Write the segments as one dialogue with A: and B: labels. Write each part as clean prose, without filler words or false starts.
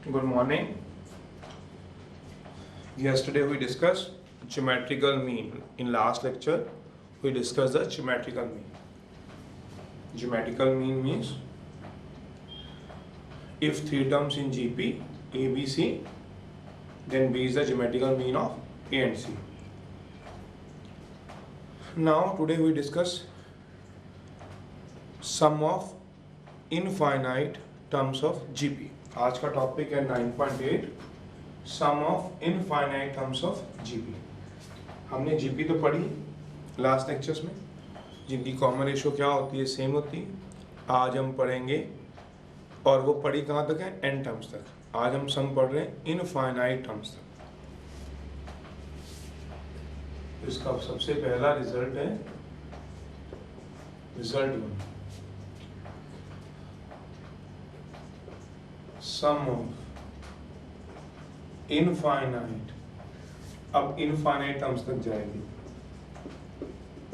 A: Good morning. Yesterday we discussed geometrical mean. In last lecture, we discussed the geometrical mean. Geometrical mean means if three terms in GP, A, B, C, then B is the geometrical mean of A and C. Now today we discuss sum of infinite terms of GP. आज का topic है 9.8 sum of infinite terms of GP. हमने GP तो पढ़ी last lectures में, जिनकी common ratio क्या होती है, सेम होती है। आज हम पढ़ेंगे, और वो पढ़ी कहाँ तक है, एन टर्म्स तक। आज हम सम पढ़ रहे हैं इनफाइनाइट टर्म्स तक। इसका सबसे पहला रिजल्ट है रिजल्ट 1, सम ऑफ इनफाइनाइट, अब इनफाइनाइट टर्म्स तक जाएगी,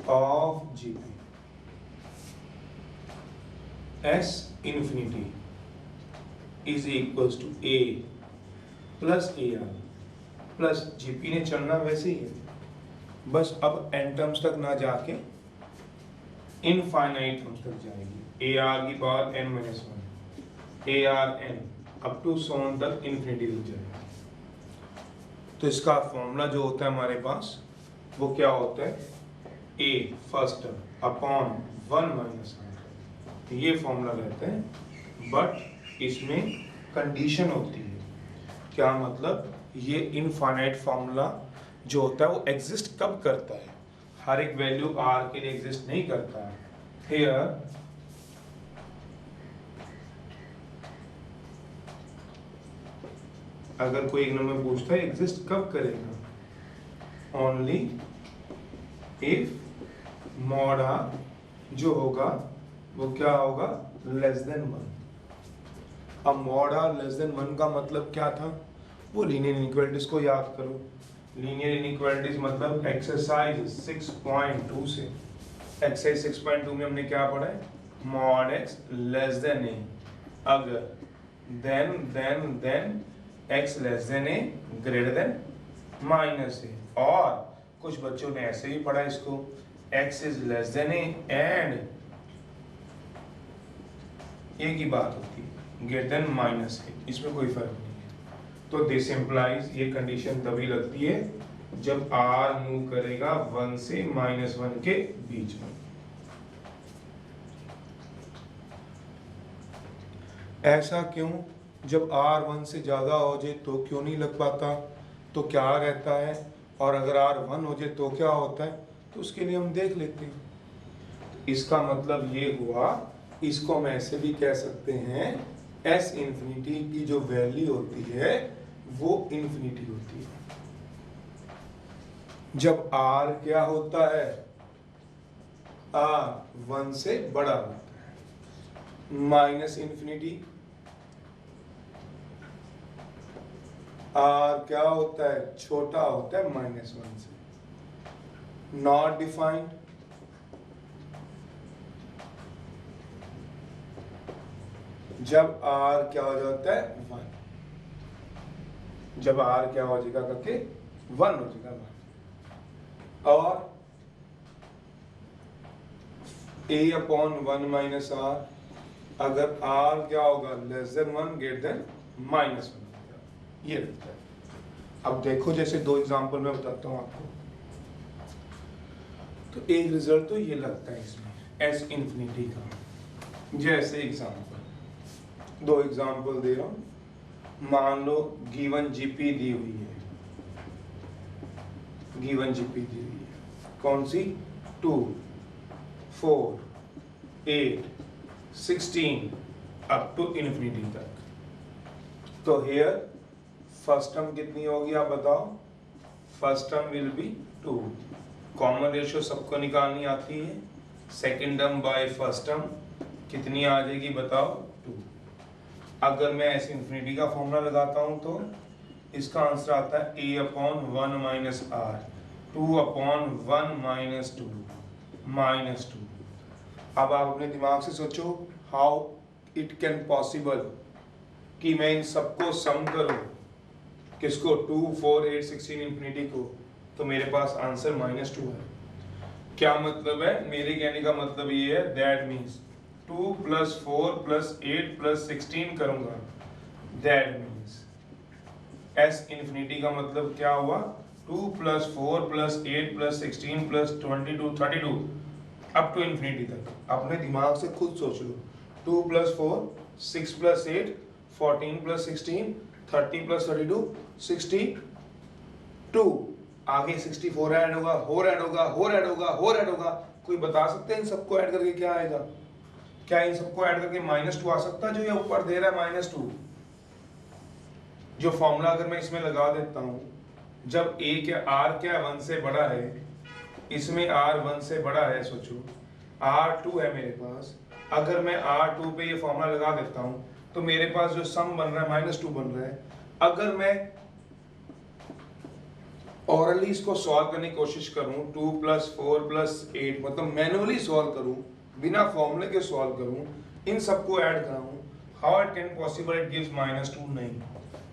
A: of GP S infinity is equals to A plus A r plus GP ने चलना वैसे ही है, बस अब एन टर्म्स तक ना जाके इनफाइनाइट टर्म्स तक जाएगी। ए आर की power N minus one, A R N up to so on तक इंफिनिटी तक जाएगी। तो इसका फॉर्मूला जो होता है हमारे पास, वो क्या होता है, A first term upon 1 minus R, ये फॉर्मूला रहता है। बट इसमें कंडीशन होती है, क्या मतलब, ये इनफाइनाइट फॉर्मूला जो होता है वो एग्जिस्ट कब करता है, हर एक वैल्यू आर के लिए एग्जिस्ट नहीं करता है। हियर अगर कोई एक नंबर पूछता है एग्जिस्ट कब करेगा, ओनली इफ मॉड आर जो होगा वो क्या होगा, लेस देन 1। अब मॉड आर लेस देन 1 का मतलब क्या था, वो लीनियर इनइक्वालिटीज को याद करो। लीनियर इनइक्वालिटीज मतलब एक्सरसाइज 6.2 से, एक्सरसाइज 6.2 में हमने क्या पढ़ा है, mod X less than A, अगर then X less than A greater than minus A. और कुछ बच्चों ने ऐसे भी पढ़ा इसको, X is less than A and A की बात होती है ग्रेटर देन माइनस ए, इसमें कोई फर्क नहीं है। तो दिस इम्प्लाइज, ये कंडीशन तभी लगती है जब आर मूव करेगा 1 से -1 के बीच में। ऐसा क्यों, जब r 1 से ज़्यादा हो जाए तो क्यों नहीं लग पाता, तो क्या रहता है, और अगर r 1 हो जाए तो क्या होता है, तो उसके लिए हम देख लेते हैं। इसका मतलब ये हुआ, इसको हम ऐसे भी कह सकते हैं, s इंफिनिटी की जो वैल्यू होती है वो इंफिनिटी होती है जब r क्या होता है, r 1 से बड़ा होता है। माइनस इंफिनिटी आर क्या होता है, छोटा होता है -1 से। नॉट डिफाइंड, जब आर क्या हो जाता है 1, जब आर क्या हो जाएगा करके 1 हो जाएगा 1। और ए अपॉन 1 माइनस आर, अगर आर क्या होगा, लेस देन 1 ग्रेटर देन -1, ये लगता है। अब देखो, जैसे दो एग्जांपल मैं बताता हूँ आपको। तो एक रिजल्ट तो ये लगता है इसमें एस इंफिनिटी का। जैसे एग्जांपल, दो एग्जांपल दे रहा हूँ। मान लो गिवन जीपी दी हुई है, गिवन जीपी दी हुई है, कौन सी, 2, 4, 8, 16 अप टू इंफिनिटी तक। तो हियर फर्स्ट टर्म कितनी होगी आप बताओ, first term will be 2। Common ratio सबको निकालनी आती है, second term by first term कितनी आ जाएगी बताओ, 2। अगर मैं ऐसे इंफिनिटी का फॉर्मूला लगाता हूं तो इसका आंसर आता है a upon 1 minus r, 2 upon 1 minus 2 minus 2। अब आप अपने दिमाग से सोचो, हाउ इट कैन पॉसिबल कि मैं इन सबको सम करूं, किसको, 2, 4, 8, 16 इंफिनिटी को, तो मेरे पास आंसर -2 है। क्या मतलब है, मेरे कहने का मतलब ये है, दैट मीन्स 2 + 4 + 8 + 16 करूंगा, दैट मीन्स एस इंफिनिटी का मतलब क्या हुआ, 2 + 4 + 8 + 16 + 22 32 अप टू इंफिनिटी तक। अपने दिमाग से खुद सोच लो, 2 + 4 6 + 8 14 + 16 30 + 32 62, आगे 64 ऐड होगा, और ऐड होगा, और ऐड होगा, और ऐड होगा। कोई बता सकते हैं इन सबको ऐड करके क्या आएगा? क्या इन सबको ऐड करके -2 आ सकता है जो ये ऊपर दे रहा है -2? जो फॉर्मूला अगर मैं इसमें लगा देता हूं, जब a क्या r क्या 1 से बड़ा है, इसमें r 1 से बड़ा है, सोचो r2 है मेरे पास, अगर मैं r2 पे ये फॉर्मूला लगा देता हूं तो मेरे पास जो सम बन रहा है -2 बन रहा है। अगर मैं ऑरली इसको सॉल्व करने की कोशिश करूं, 2 + 4 + 8 मतलब मैनुअली सॉल्व करूं, बिना फॉर्मूले के सॉल्व करूं, इन सबको ऐड कराऊं, how it can possible it gives -2? नहीं,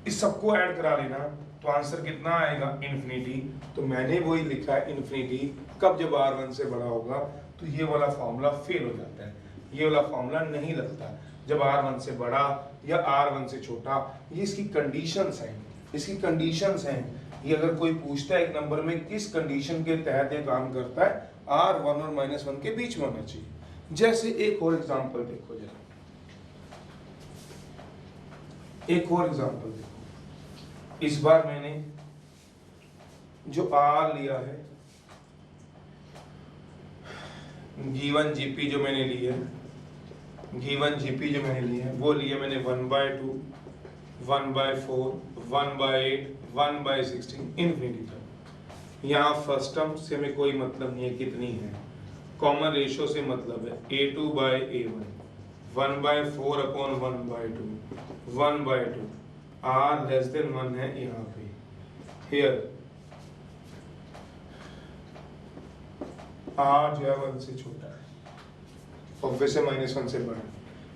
A: इस सबको ऐड करा लेना तो आंसर कितना आएगा, इंफिनिटी। तो मैंने वही लिखा है इंफिनिटी, कब, जब r1 से बड़ा होगा। तो ये वाला फॉर्मूला फेल हो जाता है, ये वाला फॉर्मूला नहीं लगता जब r1 से बड़ा या r1 से छोटा। ये इसकी कंडीशंस हैं, इसकी कंडीशंस हैं। ये अगर कोई पूछता है एक नंबर में किस कंडीशन के तहत ये काम करता है, r1 और -1 के बीच में होना चाहिए। जैसे एक और एग्जांपल देखो जरा, एक और एग्जांपल देखो। इस बार मैंने जो r लिया है, गिवन जीपी जो मैंने ली है, गिवन जीपी जो मैंने ली है वो लिया मैंने 1/2, 1/4, 1/8, 1/16 इंफिनिटी तक। यहाँ फर्स्ट टर्म से में कोई मतलब नहीं है कितनी है, कॉमन रेशियो से मतलब है, a2/a1, 1/4/1/2, 1/2, r लेस देन 1 है यहाँ पे, हियर r जो है 1 से छोटा है, ऑब्वियस है -1 से बड़ा।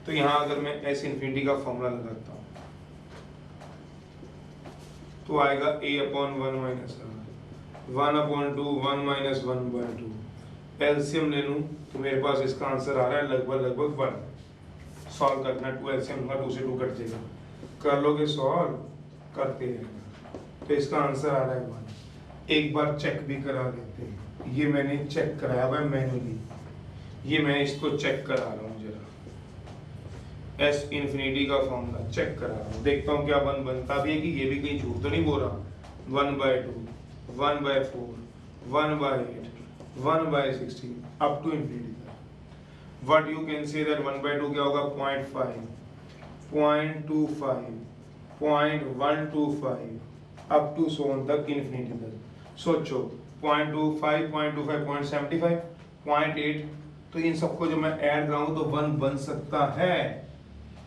A: तो यहाँ अगर मैं s इंफिनिटी का फॉर्मूला लगाता हूँ तो आएगा a/1 - r, 1/2, 1 - 1/2। एलसीएम ले लूँ तो मेरे पास इसका आंसर आ रहा है लगभग 1। सॉल्व करना, 2 एलसीएम होगा, 2 से 2 कट जाएगा, कर लोगे सॉल्व, करते रहना, तो इसका आंसर आ रहा है 1। एक बार चेक भी करा लेते हैं, ये मैंने चेक कराया हुआ है मैनुअली, ये मैं इसको चेक करा रहा हूँ जरा, एस इंफिनिटी का फॉर्मूला चेक करा रहा हूँ, देखता हूँ क्या 1 बनता भी है कि ये भी कहीं झूठ तो नहीं बोल रहा। 1/2, 1/4, 1/8, 1/16 अप टू इंफिनिटी तक। What you can say that 1/2 क्या होगा, 0.5, 0.25, 0.125 अप टू सो ऑन तक, इंफिनिटी तक। सोचो 0.25, 0.25, 0.75, 0.8, तो इन सबको जो मैं ऐड कराऊं तो 1 बन सकता है,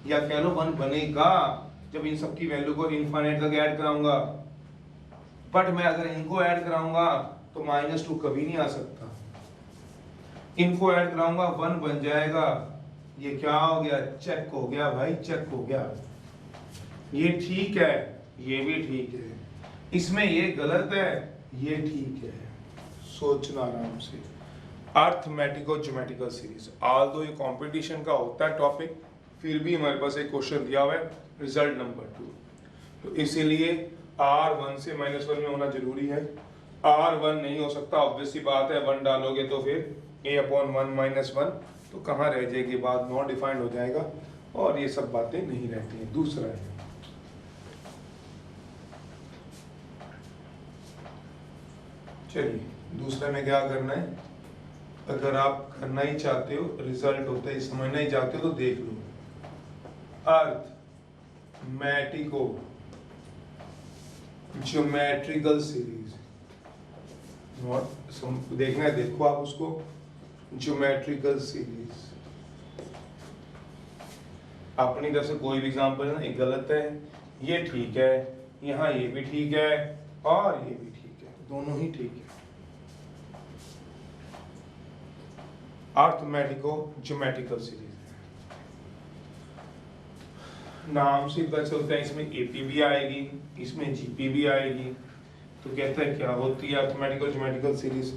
A: या कह लो 1 बनेगा जब इन सब की वैल्यू को इनफाइनाइट तक ऐड कराऊंगा। बट मैं अगर इनको ऐड कराऊंगा तो -2 कभी नहीं आ सकता, इनको ऐड कराऊंगा 1 बन जाएगा। ये क्या हो गया, चेक हो गया भाई, चेक हो गया। ये ठीक है, ये भी ठीक है, इसमें ये गलत है, ये ठीक है। सोचना आराम से। अर्थमेटिको ज्योमेट्रिकल सीरीज, ऑल्दो ये कंपटीशन का होता है टॉपिक, फिर भी हमारे पास एक क्वेश्चन दिया हुआ है रिजल्ट नंबर 2, तो इसीलिए r1 से -1 में होना जरूरी है। r1 नहीं हो सकता, ऑब्वियस सी बात है, 1 डालोगे तो फिर a/1 - 1 तो कहाँ रह जाएगी बात, नॉट डिफाइंड हो जाएगा, और ये सब बातें नहीं रहती हैं। दूसरा है, चलिए दूसरे में क्या करना है, अगर आप करना ही चाहते हो, रिजल्ट होता है समझना ही चाहते हो तो देख लो, अर्थमेटिको ज्योमेट्रिकल सीरीज, नॉट देखना है, देखो आप उसको, ज्योमेट्रिकल सीरीज अपनी तरफ से कोई भी एग्जांपल है ना, ये गलत है, ये ठीक है, यहाँ ये भी ठीक है और ये भी ठीक है, दोनों ही ठीक है। अर्थमेटिको ज्योमेट्रिकल सीरीज, नाम से पता चलता है इसमें एपी भी आएगी, इसमें जीपी भी आएगी। तो कहता है क्या होती है arithmetical geometrical series.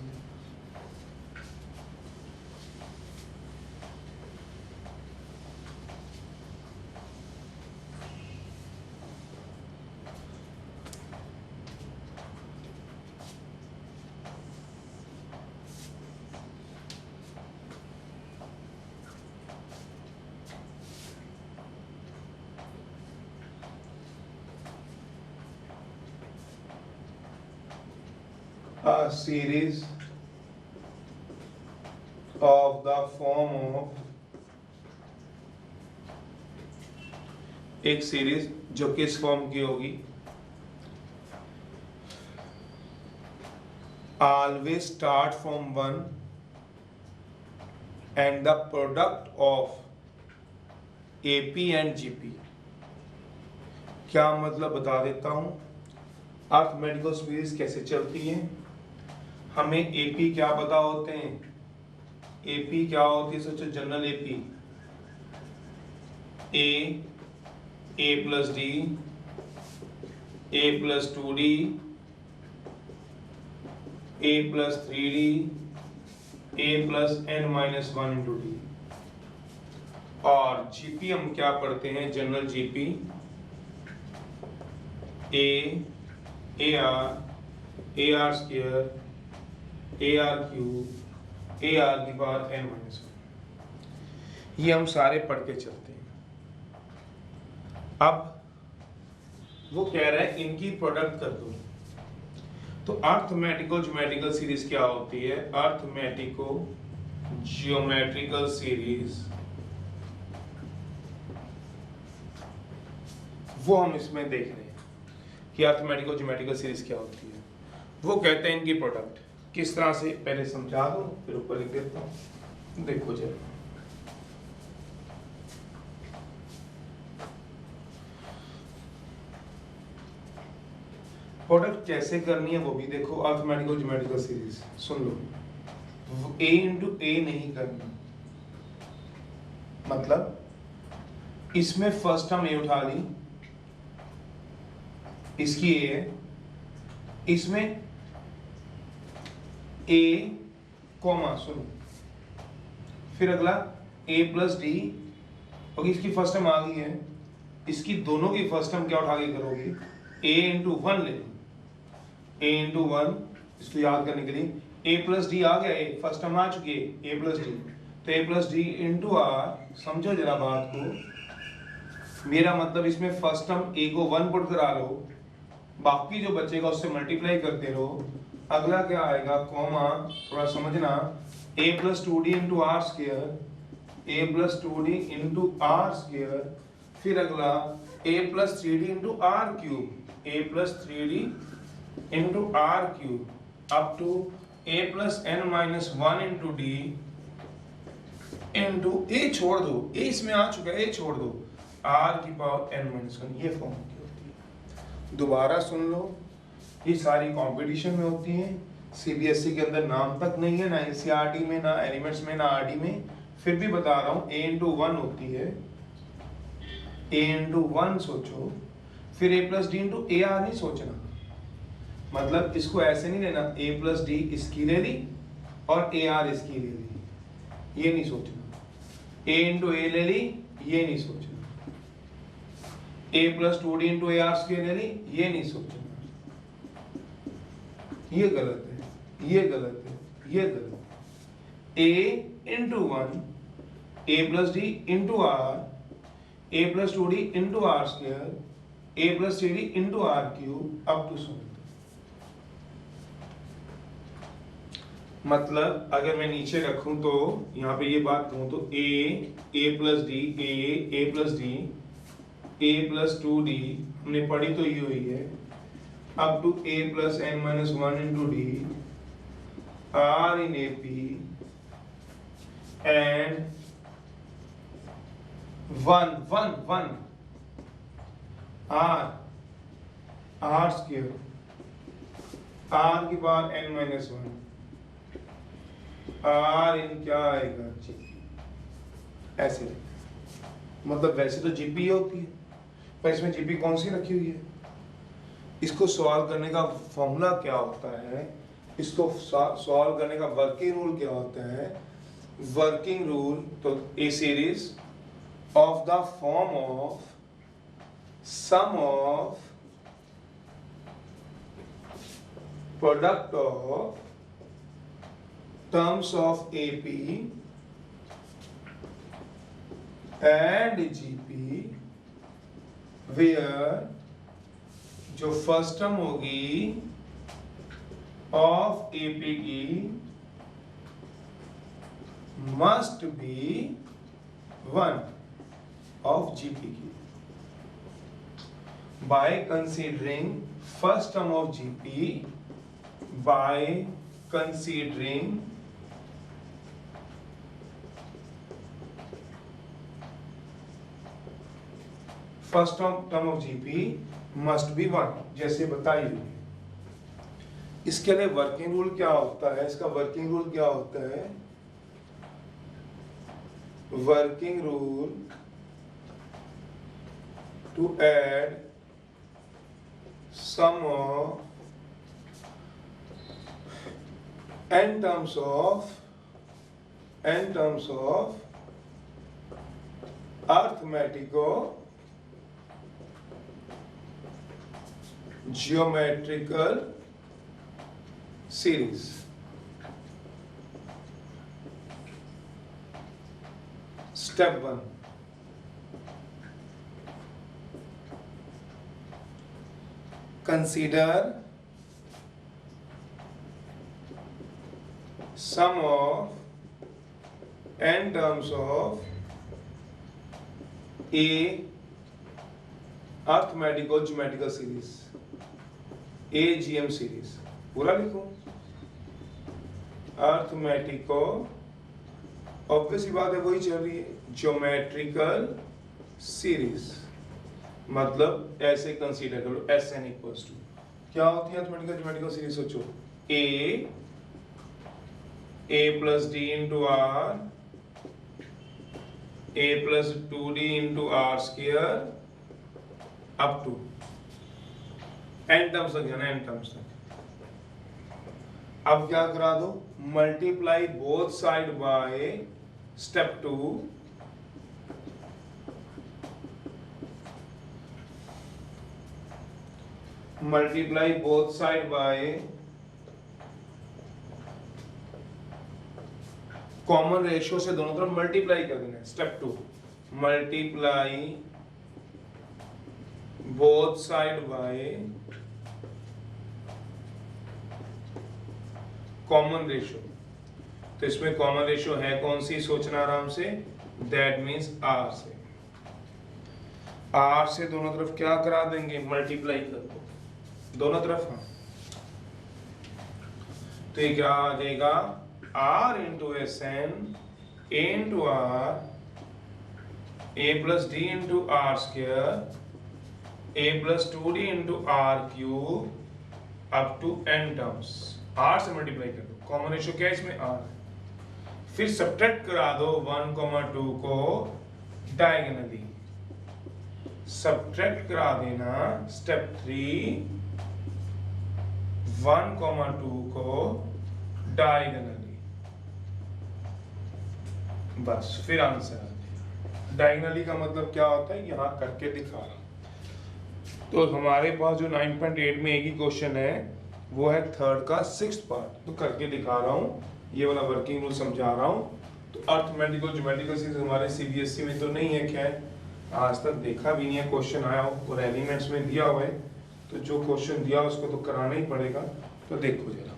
A: A series of the form of, एक सीरीज जो किस फॉर्म की होगी, always start from 1 and the product of AP and GP। क्या मतलब बता देता हूं। अरिथमेटिकल सीरीज कैसे चलती है, हमें एपी क्या पता होते हैं, एपी क्या होती है, सोचो जनरल एपी ए प्लस डी, ए प्लस 2d, ए प्लस 3d, ए प्लस n-1 इंटू डी। और जीपी हम क्या पढ़ते हैं, general GP A R square, A R cube, A R की पावर n-1। ये हम सारे पढ़ के चलते हैं। अब वो कह रहा है इनकी प्रोडक्ट कर दो। तो अरिथमेटिकल ज्योमेट्रिकल सीरीज क्या होती है, अरिथमेटिको ज्योमेट्रिकल सीरीज, वो हम इसमें देख रहे हैं कि अरिथमेटिकल ज्योमेट्रिकल सीरीज क्या होती है। वो कहते हैं इनकी प्रोडक्ट किस तरह से, पहले समझा दो फिर ऊपर लिख देता हूं। देखो जरा, प्रोडक्ट कैसे करनी है वो भी देखो। अरिथमेटिकल ज्योमेट्रिकल सीरीज सुन लो, ए इंटू ए नहीं करनी, मतलब इसमें फर्स्ट टर्म ए उठा ली, इसकी ए है, इसमें ए कॉमा सुनो, फिर अगला ए प्लस डी, और इसकी फर्स्ट टर्म आ गई है, इसकी दोनों की फर्स्ट टर्म क्या उठा के करोगे, ए इंटू 1 ले लो, ए इंटू 1, इसको याद करने के लिए ए प्लस डी आ गया, ए फर्स्ट टर्म आ चुकी है ए प्लस डी, तो ए प्लस डी इंटू आर। समझो जरा बात को, मेरा मतलब इसमें फर्स्ट टर्म ए को 1 पुट करा लो, बाकी जो बचेगा उससे मल्टीप्लाई करते रहो। अगला क्या आएगा, कॉमा, थोड़ा समझना, A plus 2d into R square, A plus 2d into R square, फिर अगला A plus 3d into R cube, A plus 3d into R cube, up to A plus n-1 into D into A छोड़ दो, ए इसमें आ चुका है, ए छोड़ दो, are की पावर n-1। ये फॉर्म की होती है। दोबारा सुन लो, ये सारी कंपटीशन में होती हैं, सीबीएसई के अंदर नाम तक नहीं है, ना एनसीईआरटी में, ना एलिमेंट्स में, ना आरडी में, फिर भी बता रहा हूँ, ए इंटू 1 होती है, ए इंटू 1 सोचो, फिर A plus D into A R नहीं सोचना, मतलब इसको ऐसे नहीं लेना, ए प्लस डी इसकी ले ली और ए आर इसकी ले ली, ये नहीं सोचना, ए इंटू ए ले ली, ये नहीं सोचना, A plus 2d into A are square ले ली, ये नहीं सोचना, ये गलत है, ये गलत है, ये गलत। A into 1, A plus D into R, A plus 2d into R square, A plus 3d into R cube, up to so. मतलब अगर मैं नीचे रखूं तो यहाँ पे ये बात कहूं तो ए प्लस डी, ए प्लस डी, ए प्लस 2d हमने पढ़ी तो ये हुई है, up to a plus n-1 into d r in AP and 1 r square, r की पावर n-1, r इन क्या आएगा, जी, ऐसे। मतलब वैसे तो जीपी होती है, पर इसमें जीपी कौन सी रखी हुई है? इसको सॉल्व करने का फॉर्मूला क्या होता है, इसको सॉल्व करने का वर्किंग रूल क्या होता है? वर्किंग रूल तो a series of the form of sum of product of terms of AP and GP where जो फर्स्ट टर्म होगी ऑफ एपी की must be one of GP की by considering first term of GP by considering first term of GP must be 1 जैसे बताई हुई है। इसके लिए वर्किंग रूल क्या होता है? इसका वर्किंग रूल क्या होता है? Working rule to add sum of n terms of arithmetico geometrical series. Step 1. Consider sum of n terms of a arithmetical geometrical series, AGM series। पूरा लिखो arithmetical, ऑब्वियस बात है वही चल रही है, ज्योमेट्रिकल सीरीज मतलब ऐसे कंसीडर करो SN इक्वल्स टू क्या होती है अरिथमेटिकल ज्योमेट्रिकल सीरीज? सोचो a plus d into r, a plus 2d into r square up to n terms तक जाना, n टर्म्स तक। अब क्या करा दो? Multiply both side by step 2 multiply both side by common ratio से दोनों तरफ मल्टीप्लाई कर देना है। Step 2 multiply both side by common ratio. तो इसमें कॉमन रेशियो है कौन सी? सोचना आराम से। दैट मींस r से। r से दोनों तरफ क्या करा देंगे? मल्टीप्लाई कर दो दोनों तरफ। हाँ तो ये क्या आ जाएगा? r into SN a into r a plus d into r square a plus 2d into r cube up to n terms। r से मल्टीप्लाई कर दो, कॉमन रेशियो क्या है इसमें? r। फिर सब्ट्रैक्ट करा दो 1,2 को डायगोनली, सब्ट्रैक्ट करा देना। स्टेप 3 1,2 को डायगोनली, बस फिर आंसर आ गया। डायगोनली का मतलब क्या होता है? यहाँ करके दिखा रहा हूं। तो हमारे पास जो 9.8 में एक ही क्वेश्चन है वो है थर्ड का 6th पार्ट, तो करके दिखा रहा हूँ, ये वाला वर्किंग रूल समझा रहा हूँ। तो अरिथमेटिकल ज्योमेट्रिकल सीरीज हमारे CBSE में तो नहीं है, खैर आज तक देखा भी नहीं है क्वेश्चन आया हो, और एलिमेंट्स में दिया हुआ है, तो जो क्वेश्चन दिया उसको तो कराना ही पड़ेगा। तो देखो जरा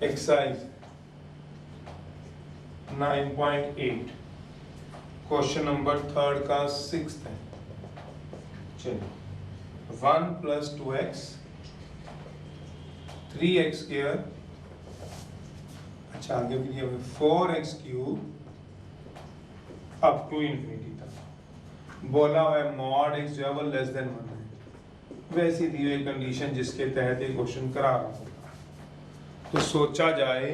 A: एक्सरसाइज 9.8 क्वेश्चन नंबर थर्ड का 6th है। चलिए 1 + 2x 3x स्क्वायर, अच्छा आगे भी दिया 4x³ अप टू इंफिनिटी तक। बोला हुआ है मॉड x जो है वो लेस देन 1 है, वैसी दी हुई कंडीशन जिसके तहत ये क्वेश्चन करा रहा हूँ। तो सोचा जाए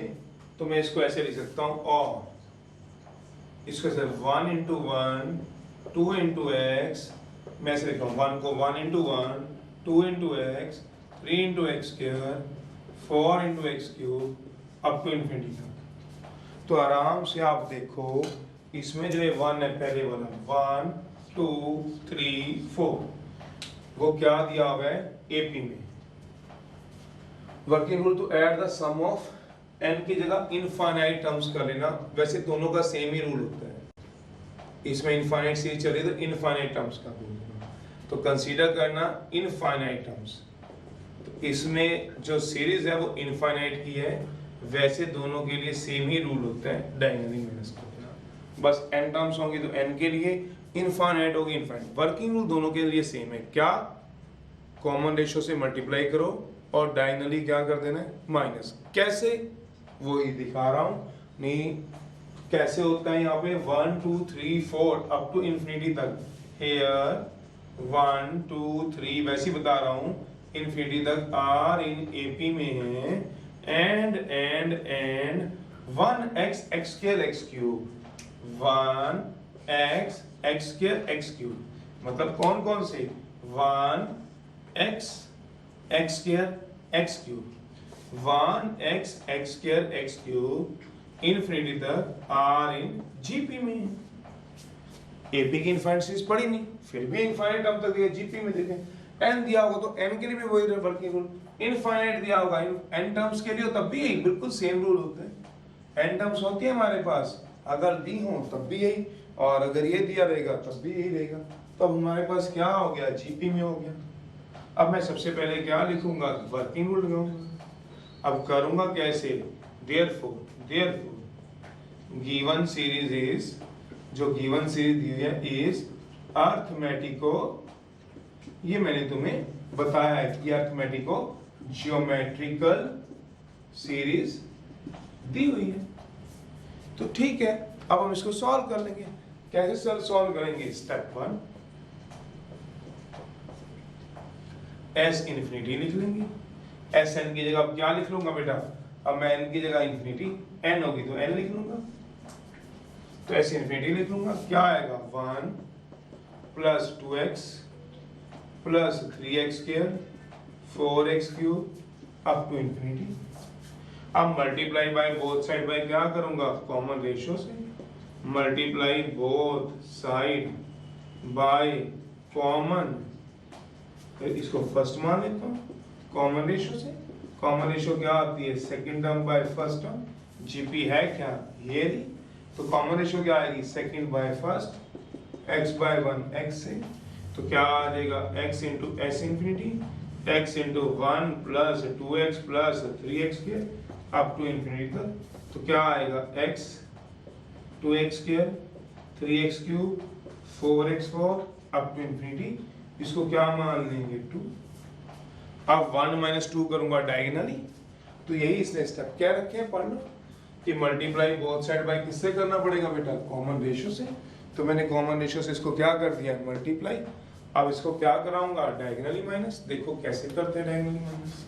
A: तो मैं इसको ऐसे लिख सकता हूँ, और इसको से 1 इंटू 1, 2 इंटू एक्स, मैं ऐसे लिखता हूँ 1 को 1 into 1, 2 into x, 3 into x square, 4 into x cube up to infinity तक। तो आराम से आप देखो इसमें जो है 1 है पहले वाला 1 2 3 4, वो क्या दिया हुआ है एपी में। Working rule to add the sum of n की जगह इनफाइनाइट टर्म्स कर लेना, वैसे दोनों का सेम ही रूल होता है। इसमें इनफाइनाइट सीरीज चल रही है तो इनफाइनाइट टर्म्स का रूल, तो कंसीडर करना इनफाइनाइट टर्म्स। तो इसमें जो सीरीज है वो इनफाइनाइट की है, वैसे दोनों के लिए सेम ही रूल होता है डायगोनली माइनस कर देना। बस n टर्म्स होंगी तो n के लिए, इनफाइनाइट होगी इनफाइनाइट। वर्किंग रूल दोनों के लिए सेम है, क्या कॉमन रेशियो से मल्टीप्लाई करो और डायगोनली क्या कर देना है माइनस। कैसे वो ही दिखा रहा हूं, नहीं कैसे होता है यहाँ पे 1 2 3 4 अप टू इन्फिनिटी तक। हेयर 1 2 3 वैसे ही बता रहा हूँ, इन्फिनिटी तक आर इन एपी में है। And 1x x square x cube, 1x x square x cube, मतलब कौन कौन से 1x x square x cube, 1x x square x cube infinity तक आर इन जीपी में। एपी की इनफाइनाइट सीरीज पढ़ी नहीं, फिर भी इनफाइनाइट टर्म तक दिया, जीपी में देखें n दिया होगा तो n के लिए भी वही वर्किंग रूल, इनफाइनाइट दिया होगा n टर्म्स के लिए तब भी यही बिल्कुल सेम रूल होते हैं। n टर्म्स होती है हमारे पास, अगर दी हो तब भी यही, और अगर ये दिया रहेगा तब भी यही रहेगा। तो अब हमारे पास क्या हो गया, जीपी में हो गया। अब मैं सबसे पहले क्या लिखूंगा, वर्किंग रूल लिखूंगा। अब करूंगा कैसे, देयरफॉर गिवन सीरीज इज, जो गिवन सीरीज दी है इज अर्थमेटिको, ये मैंने तुम्हें बताया है कि अर्थमेटिको ज्योमेट्रिकल सीरीज दी हुई है। तो ठीक है, अब हम इसको सॉल्व कर लेंगे। कैसे सॉल्व करेंगे, स्टेप 1 एस इन्फिनिटी लिख लेंगे। एस एन की जगह अब क्या लिख लूंगा बेटा, अब मैं एन की जगह इन्फिनिटी, एन होगी तो एन लिख लूंगा, तो एस इन्फिनिटी लिख लूंगा। क्या आएगा 1 plus 2x plus 3x square 4x cube up to infinity. अब multiply by both side by क्या करूंगा, कॉमन रेशियो से, multiply both side by common, इसको फर्स्ट मान लेता हूँ कॉमन रेशियो से। कॉमन रेशियो क्या आती है, second term by first term, GP है क्या ये रही, तो कॉमन रेशियो क्या आएगी, second by first, x by 1 x से, तो क्या आ जाएगा x into S infinity, x into 1 plus 2x plus 3x square up to infinity तक। तो क्या आएगा x 2x square 3x cube 4x4 up to infinity, इसको क्या मान लेंगे 2। अब 1 माइनस 2 करूंगा डायगोनली, तो यही इसने स्टेप क्या रखे हैं, पढ़ लो कि मल्टीप्लाई बोथ साइड बाय किससे करना पड़ेगा बेटा, कॉमन रेशियो से। तो मैंने कॉमन रेशियो से इसको क्या कर दिया, मल्टीप्लाई। अब इसको क्या कराऊंगा, डायगोनली माइनस। देखो कैसे करते हैं diagonally minus,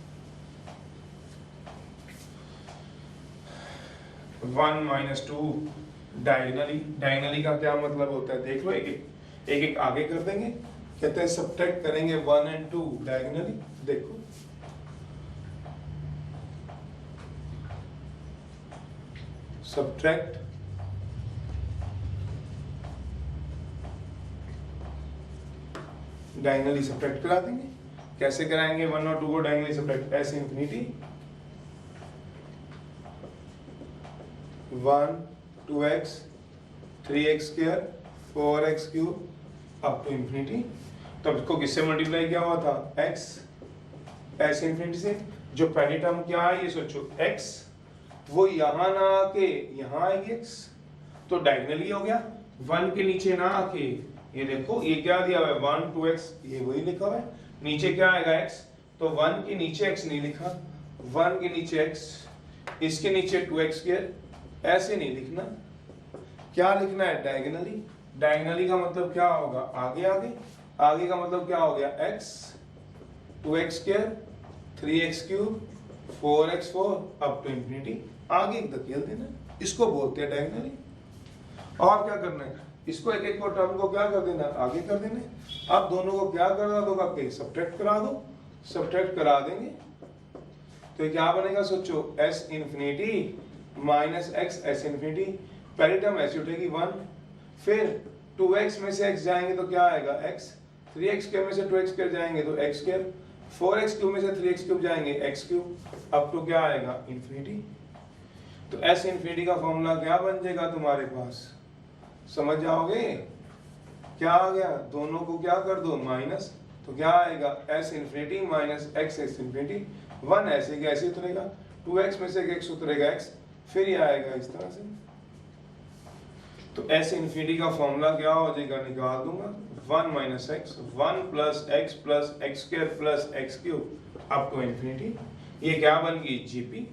A: 1 minus 2 diagonally. Diagonally का क्या मतलब होता है देख लो, एक आगे कर देंगे, कहते हैं सब्ट्रैक्ट करेंगे 1 and 2 डायगोनली। देखो सब्ट्रैक्ट डायगोनली सब्ट्रैक्ट करा देंगे। कैसे कराएंगे 1 और 2 को diagonally subtract, S infinity 1 2x 3x square 4x cube up to infinity. तब इसको किससे मल्टीप्लाई किया हुआ था, x एस इन्फिनिटी से। जो पहली टर्म क्या है ये सोचो, x वो यहां ना आके यहां आएगी x, तो डायगोनली हो गया। 1 के नीचे ना आके ये देखो ये क्या दिया हुआ है 1 2x, ये वही लिखा हुआ है। नीचे क्या आएगा x, तो 1 के नीचे x नहीं लिखा, 1 के नीचे x, इसके नीचे 2x स्क्वायर, ऐसे नहीं लिखना। क्या लिखना है डायगोनली। डायगोनली का मतलब क्या होगा, आगे आगे, आगे का मतलब क्या हो गया x 2x square 3x cube 4x4 up to infinity, आगे धकेल देना, इसको बोलते हैं डायगोनली। और क्या करना है, इसको एक एक को टर्म को क्या कर देना, आगे कर देना है। अब दोनों को क्या करना होगा कि सब्ट्रैक्ट करा दो, सब्ट्रैक्ट करा देंगे तो ये क्या बनेगा, सोचो s infinity minus x S infinity, पहली टर्म ऐसी उठेगी 1, फिर 2x में से x जाएंगे तो क्या आएगा x, 3x क्यूब में से 2x क्यूब जाएंगे तो x क्यूब, 4x क्यूब में से 3x क्यूब जाएंगे x क्यूब, अब तो क्या आएगा इन्फिनिटी। तो s इन्फिनिटी का फॉर्मूला क्या बन जाएगा तुम्हारे पास, समझ जाओगे क्या आ गया, दोनों को क्या कर दो माइनस, तो क्या आएगा s infinity minus x s infinity, 1 ऐसे के ऐसे उतरेगा, 2x में से x उतरेगा x, फिर ये आएगा इस तरह से। तो s इन्फिनिटी का फॉर्मूला क्या हो जाएगा, निकाल दूंगा 1 minus x, 1 plus x square plus x cube up to infinity. ये क्या बन गई जीपी,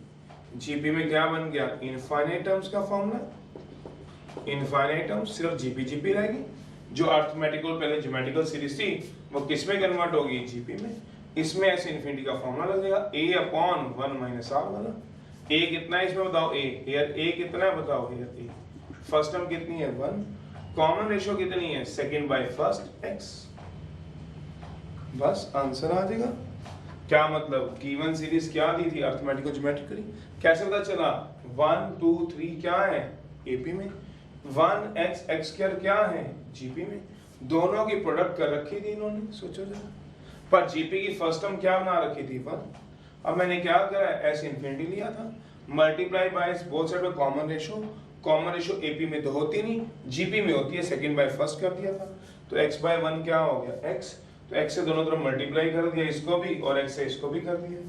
A: जीपी में क्या बन गया, इनफाइनाइट टर्म्स का फॉर्मूला, इनफाइनाइट टर्म्स सिर्फ जीपी जीपी रहेगी, जो अर्थमेटिकल पहले ज्योमेट्रिकल सीरीज थी वो किस में कन्वर्ट होगी, जीपी में। इसमें ऐसे इन्फिनिटी का फॉर्मूला लगेगा a अपॉन 1 माइनस r वाला। a कितना है इसमें बताओ, a कितना है बताओ, a फर्स्ट टर्म कितनी है 1, कॉमन रेशियो कितनी है सेकंड बाय फर्स्ट x, बस आंसर आ जाएगा। क्या मतलब, गिवन सीरीज क्या दी थी अर्थमेटिकल ज्योमेट्रिकली, कैसे पता चला 1 2 3 क्या है एपी में, 1x x स्क्वायर क्या है जीपी में, दोनों की प्रोडक्ट कर रखी थी इन्होंने, सोचो जरा। पर जीपी की फर्स्ट टर्म क्या बना रखी थी 1, अब मैंने क्या करा s इन्फिनिटी लिया था, मल्टीप्लाई बाय बोथ साइड में कॉमन रेशियो एपी में तो होती नहीं, जीपी में होती है, सेकंड बाय फर्स्ट कर दिया था, तो x बाय 1 क्या हो गया x, तो x से दोनों तरफ मल्टीप्लाई कर दिया इसको भी और x से इसको भी कर दिया।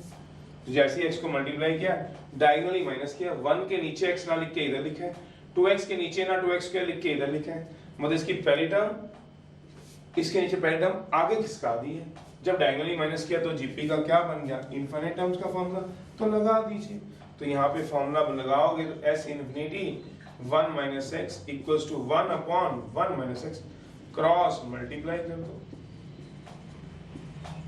A: तो जैसे ही x को मल्टीप्लाई किया डायगोनली माइनस किया, 1 के नीचे x ना लिख के इधर लिखा है, 2x के नीचे ना 2x स्क्वायर लिख के इधर लिखा है, मतलब इसकी पहली टर्म इसके नीचे पहली टर्म आगे खिसका दी है। जब डायगोनली माइनस किया तो जीपी का क्या बन गया, इनफिनिट टर्म्स का फॉर्मूला, तो लगा दीजिए। तो यहाँ पे फॉर्मूला लगाओगे तो s infinity 1 minus x equals to 1 upon 1 minus x, cross multiply कर दो,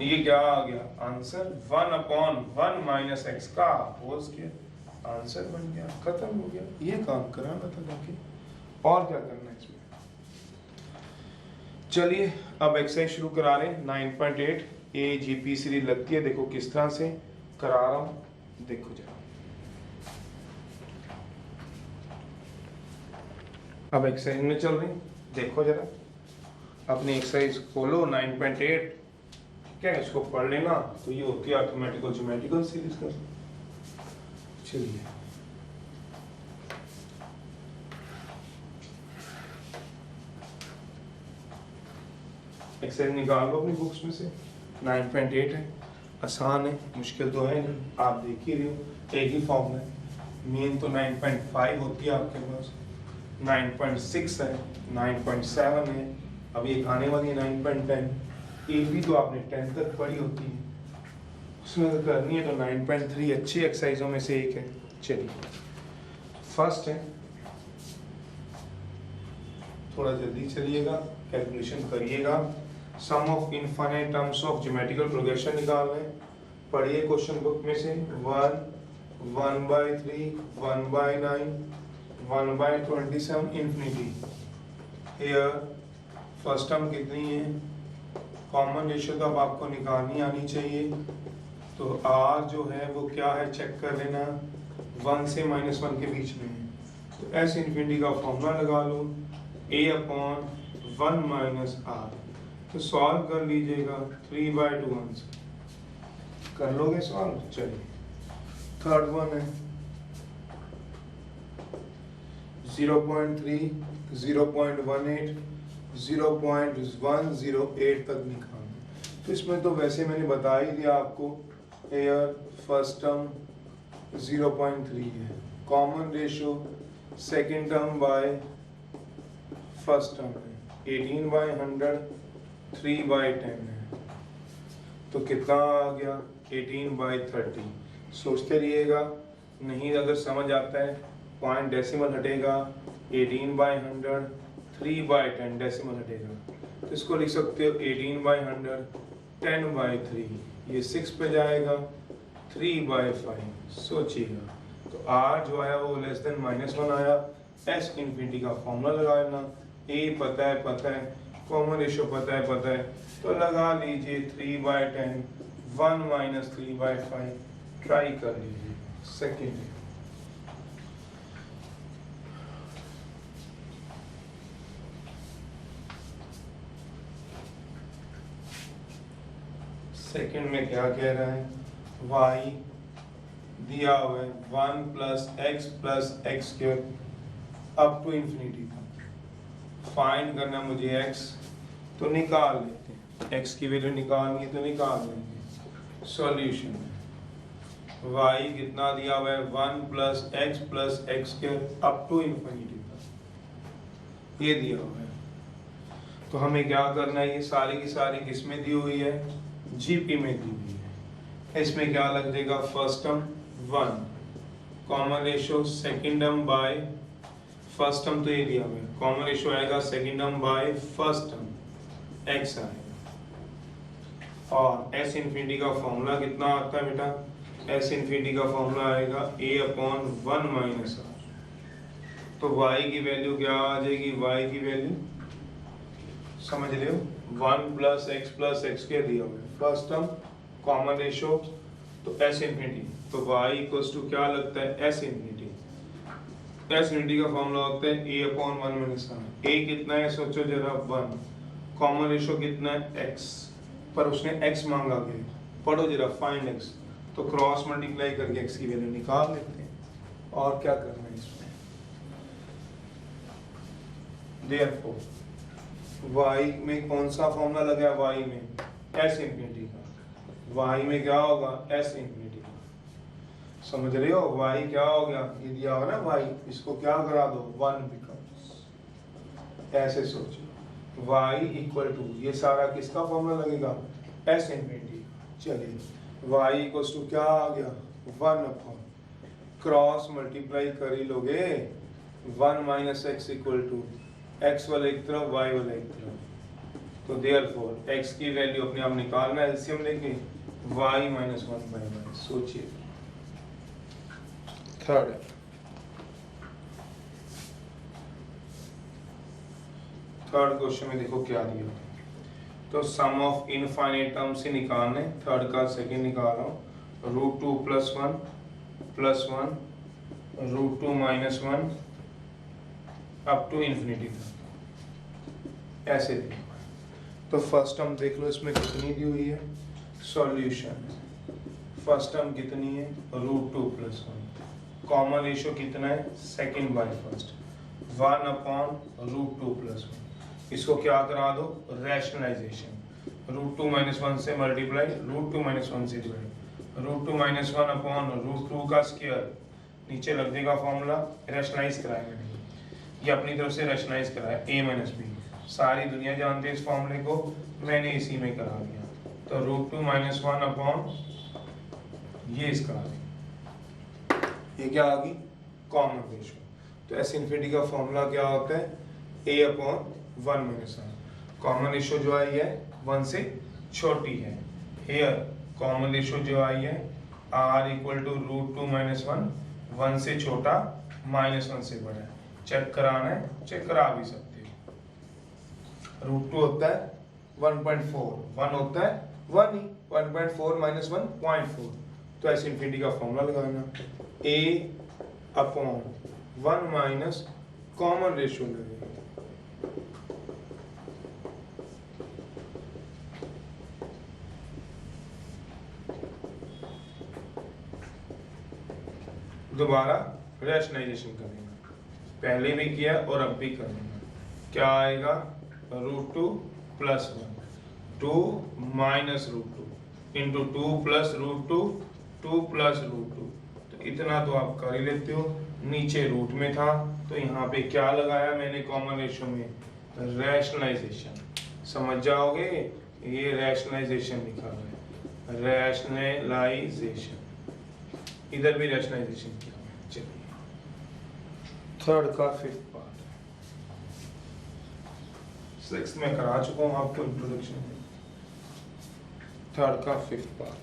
A: ये क्या आ गया आंसर, 1 अपॉन 1 माइनस एक्स का होल स्क्वायर, आंसर बन गया, खत्म हो गया। ये काम कराना था जाके, और क्या करना है इसमें। चलिए अब एक्सरसाइज शुरू करा रहे हैं 9.8 ए जीपी सीरीज लगती है, देखो किस तरह से करा रहा हूं, देखो जरा। अब एक्सरसाइज में चल रही, देखो जरा अपनी एक्सरसाइज खोलो 9.8, क्या है इसको पढ़ लेना, तो ये होती है अर्थमेटिकल ज्योमेट्रिकल सीरीज का। चलिए एक्सरसाइज निकाल लो अपनी बुक्स में से, 9.8 है, आसान है, मुश्किल तो है नहीं, आप देख ही रहे हो, एक ही फॉर्म है। मेन तो 9.5 होती है आपके पास, 9.6 है, 9.7 है, अब एक आने वाली है 9.10, एक भी तो आपने 10 तक पढ़ी होती है, उसमें तो करनी है, तो 9.3 अच्छी एक्सरसाइजों में से एक है। चलिए फर्स्ट है, थोड़ा जल्दी चलिएगा, कैलकुलेशन करिएगा, sum of infinite terms of geometrical progression निकाल रहे हैं। पढ़िए क्वेश्चन बुक में से 1, 1/3, 1/9, 1/27 इन्फिनिटी। हियर फर्स्ट टर्म कितनी है, कॉमन रेशियो तो अब आपको निकालनी आनी चाहिए, तो r जो है वो क्या है चेक कर लेना, 1 से -1 के बीच में है, तो s इन्फिनिटी का फॉर्मूला लगा लो, a अपॉन 1 माइनस r, तो सॉल्व कर लीजिएगा 3/2 आंसर, कर लोगे सॉल्व। चलिए थर्ड वन है 0.3, 0.18, 0.108 तक निकालना, तो इसमें तो वैसे मैंने बता ही दिया आपको, एयर फर्स्ट टर्म 0.3 है, common ratio second term by first term है 18/100, 3/10 है, तो कितना आ गया 18/30। सोचते रहिएगा, नहीं अगर समझ आता है पॉइंट डेसिमल हटेगा, 18/100, 3/10 डेसिमल हटेगा, तो इसको लिख सकते हो 18/100, 10/3, ये 6 पे जाएगा, 3/5। सोचिएगा, तो r जो आया वो लेस देन -1 आया, एस इन्फिनिटी का फॉर्मूला लगा लेना। ए पता है, कॉमन रेशियो पता है, तो लगा लीजिए 3/10, 1 - 3/5, ट्राई कर लीजिए। सेकेंड में क्या कह रहा है, y दिया हुआ है 1 + x² अप टू इन्फिनिटी तक। फाइंड करना मुझे x, तो निकाल लेते हैं। x की वैल्यू निकालनी है तो निकाल लेंगे। सॉल्यूशन y कितना दिया हुआ है 1 + x² अप टू इन्फिनिटी तक, ये दिया हुआ है। तो हमें क्या करना है, ये सारी की सारी किसमें दी हुई है, जीपी में दी हुई है। इसमें क्या लग जाएगा, first term 1 common ratio second term by first term, तो ये दिया हुआ है। कॉमन रेशियो आएगा second term by first term, x आएगा। और s इन्फिनिटी का फॉर्मूला कितना आता है बेटा, s इन्फिनिटी का फॉर्मूला आएगा a/1 - r। तो y की वैल्यू क्या आ जाएगी, y की वैल्यू समझ रहे हो, 1 + x के दिया हुआ है। फर्स्ट टर्म कॉमन रेशियो तो s इन्फिनिटी, तो y = क्या लगता है, s इन्फिनिटी। s इन्फिनिटी का फॉर्मूला होता है a/1 - r। a कितना है सोचो जरा, 1, कॉमन रेशियो कितना है x, पर उसने x मांगा गया, पढ़ो जरा, फाइंड x, तो क्रॉस मल्टीप्लाई करके x की वैल्यू निकाल लेते हैं। और क्या करना है इसमें, देयरफॉर y में कौन सा फॉर्मूला लगा है, y में s इन्फिनिटी का, y में क्या होगा, s इन्फिनिटी का। समझ रहे हो, y क्या हो गया, ये दिया होगा ना y, इसको क्या करा दो, 1 बिकम्स, ऐसे सोचो y = ये सारा किसका फॉर्मूला लगेगा, s इन्फिनिटी। चलिए y = क्या आ गया, 1 क्रॉस मल्टीप्लाई कर ही लोगे, 1 - x = x वाला एक तरफ, y वाला एक तरफ, तो देयरफॉर x की वैल्यू अपने आप निकालना, एलसीएम लेके y - 1/y। सोचिए थर्ड क्वेश्चन में देखो क्या दिया, तो सम ऑफ इनफाइनाइट टर्म से निकालने, थर्ड का सेकंड निकाल रहा हूँ, √2 + 1 + 1 √2 - 1 अप टू इन्फिनिटी तक, ऐसे दिया। तो फर्स्ट टर्म देख लो इसमें कितनी दी हुई है, सॉल्यूशन फर्स्ट टर्म कितनी है, √2 + 1, कॉमन रेशियो कितना है, सेकंड बाय फर्स्ट, 1/√2 + 1। इसको क्या करा दो, रैशनलाइजेशन, √2 - 1 से मल्टीप्लाई, √2 - 1 से डिवाइड, √2 - 1/√2 का स्क्वायर, नीचे लग जाएगा फॉर्मूला, रैशनलाइज कराएंगे, ये अपनी तरफ से रैशनलाइज कराया, a - b, सारी दुनिया जानती है इस फॉर्मूले को, मैंने इसी में करा दिया। तो √2 - 1 ये इसका आ गया, ये क्या आ गई, कॉमन रेशियो। तो s इन्फिनिटी का फॉर्मूला क्या होता है, a/1 - r। कॉमन रेशियो जो आई है 1 से छोटी है, हियर कॉमन रेशियो जो आई है r √2 - 1, 1 से छोटा, -1 से बड़ा है। चेक कराना है, चेक करा भी सकते हो। √2 होता है 1.4, 1 होता है 1 ही, 1.4 - 1.4, तो s इन्फिनिटी का फॉर्मूला लगाना, a/1 - कॉमन रेशियो लगेगा, दोबारा रैशनलाइजेशन करेंगे, पहले भी किया और अब भी करेंगे। क्या आएगा, √2 + 1, 2 - √2 इंटू 2 + √2, 2 + √2, तो इतना तो आप कर ही लेते हो। नीचे रूट में था तो यहाँ पे क्या लगाया मैंने कॉमन रेशियो में, रैशनलाइजेशन, समझ जाओगे, ये रैशनलाइजेशन लिखा हुआ है, रैशनलाइजेशन, इधर भी रैशनलाइजेशन किया। चलिए थर्ड का 5th पार्ट, 6th में करा चुका हूँ आपको इंट्रोडक्शन, थर्ड का 5th पार्ट।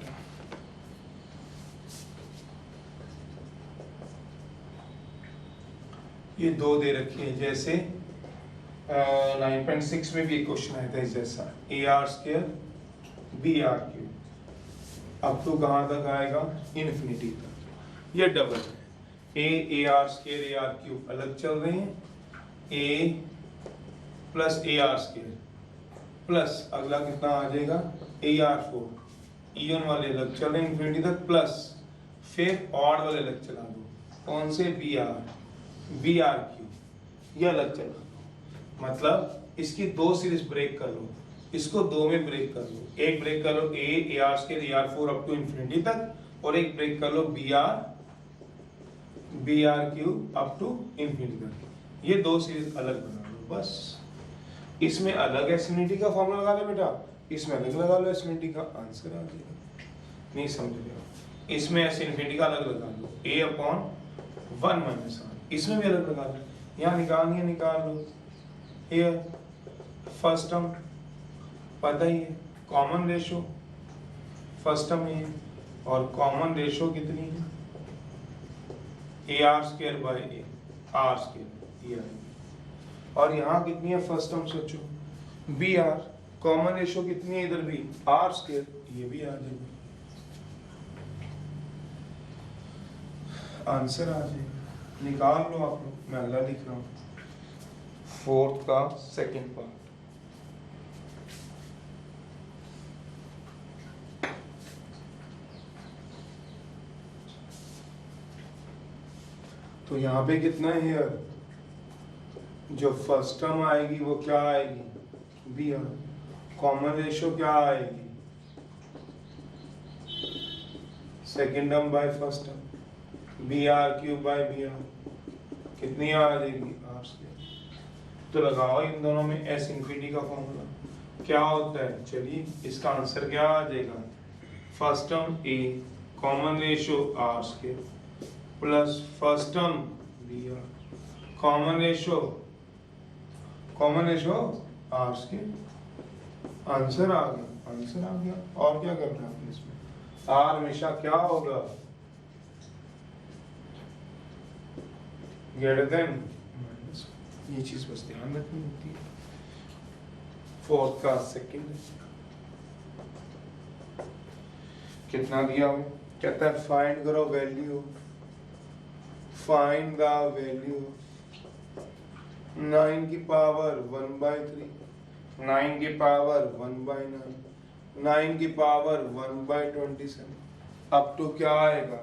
A: ये दो दे रखी है, जैसे 9.6 में भी एक क्वेश्चन आया था इस जैसा, a are square b are cube, अब तो कहाँ तक आएगा, इन्फिनिटी तक। ये डबल है, A are square A R cube अलग चल रहे हैं, A plus A R square plus अगला कितना आ जाएगा ए आर फोर, इवन वाले अलग चल रहे हैं इन्फिनिटी तक, प्लस फिर ऑड वाले अलग चला दो, कौन से, बी आर क्यूब, ये अलग चला दो। मतलब इसकी दो सीरीज ब्रेक कर लो, इसको दो में ब्रेक कर लो, एक ब्रेक कर लो A are square A R four up to infinity तक, और एक ब्रेक कर लो B are cube up to infinity तक। ये दो सीरीज अलग बना लो बस। इसमें अलग एसिडिटी का फॉर्मूला लगा ले बेटा, इसमें अलग लगा लो एसिडिटी का, आंसर आ जाएगा। नहीं समझ रहे, इसमें एसिडिटी का अलग लगा लो, a अपॉन 1 माइनस आर, इसमें भी अलग लगा लो, यहाँ निकालनी है निकाल लो। हियर फर्स्ट टर्म पता ही है, कॉमन रेशो फर्स्ट टर्म है, और कॉमन रेशो कितनी है, A are square by A R square, ये आएगी। और यहाँ कितनी है फर्स्ट टर्म सोचो, बी आर, कॉमन रेशो कितनी है इधर भी, आर स्क्वायर, ये भी आ जाएगा, आंसर आ जाएगा। निकाल लो आप लोग, मैं अगला लिख रहा हूँ, फोर्थ का सेकंड पार्ट। तो यहाँ पे कितना है यार, जो फर्स्ट टर्म आएगी वो क्या आएगी, बी आर, कॉमन रेशो क्या आएगी, second term by first term, B are cube by b r, कितनी आ जाएगी, आर स्क्वायर। तो लगाओ इन दोनों में एस इन्फिनिटी का फॉर्मूला क्या होता है, चलिए इसका आंसर क्या आ जाएगा, first term A common ratio R square plus first term B R, common ratio R square, answer आ गया, आंसर आ गया। और क्या करना है आपने इसमें, आर हमेशा क्या होगा, ग्रेटर देन माइनस, ये चीज बस ध्यान रखनी होती है। फोर्थ का सेकंड कितना दिया हुआ, कहता है फाइंड करो वैल्यू, फाइंड द वैल्यू 9 की पावर 1/3, 9 की पावर 1/9, 9 की पावर 1/27, अब तो क्या आएगा,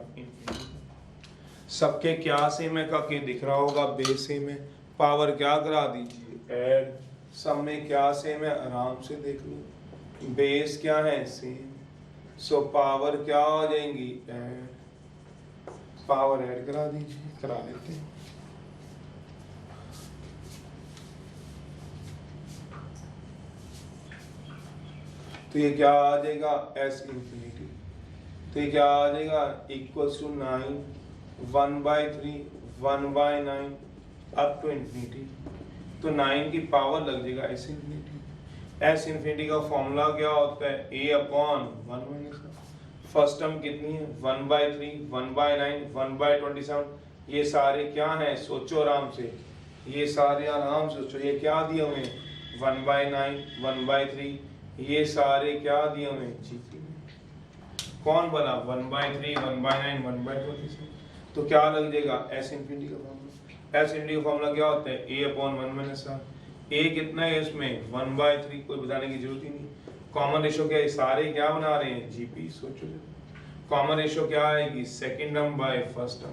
A: सबके क्या सेम है का के दिख रहा होगा, बेस सेम है, पावर क्या करा दीजिए ऐड, सब में क्या सेम है आराम से देख लो, बेस क्या है सेम, सो पावर क्या हो जाएंगी ऐड, पावर ऐड करा दीजिए, करा लेते हैं। तो ये क्या आ जाएगा एस इन्फिनिटी, तो ये क्या आ जाएगा equals to 9 1/3 1/9 up to infinity, तो 9 की पावर लग जाएगा एस इन्फिनिटी। एस इन्फिनिटी का फॉर्मूला क्या होता है, a upon 1 minus, first term कितनी है 1/3 1/9 1/27, ये सारे क्या हैं सोचो आराम से, ये सारे आराम से सोचो, ये क्या दिए हुए 1/9 1/3, ये सारे क्या दिए हुए जी, कौन बना 1/3 1/9 1/27, तो क्या लग जाएगा एस इन्फिनिटी का फॉर्मूला। एस इन्फिनिटी का फॉर्मूला क्या होता है, ए अपॉन 1 माइनस आर, ए कितना है इसमें 1/3, कोई बताने की जरूरत ही नहीं, कॉमन रेशो क्या है, सारे क्या बना रहे हैं जीपी, सोचो कॉमन रेशो क्या आएगी, second term by first term,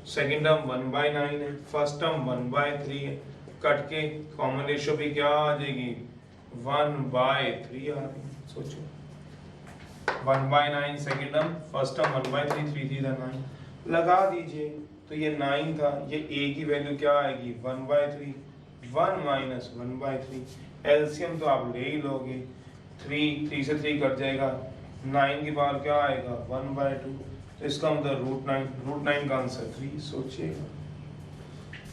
A: second term 1/9 है, फर्स्ट टर्म 1/3 है, कट के कॉमन रेशो भी क्या आ जाएगी 1/3 आ रही है, सोचो 1/9 सेकंड टर्म, फर्स्ट टर्म 1/3 3 3 9 लगा दीजिए, तो ये 9 था, ये a की वैल्यू क्या आएगी 1/3 1 माइनस 1/3, एलसीएम तो आप ले ही लोगे, 3 से 3 कट जाएगा, 9 की पावर क्या आएगा 1/2, तो इसका मतलब √9 का आंसर 3, सोचिएगा।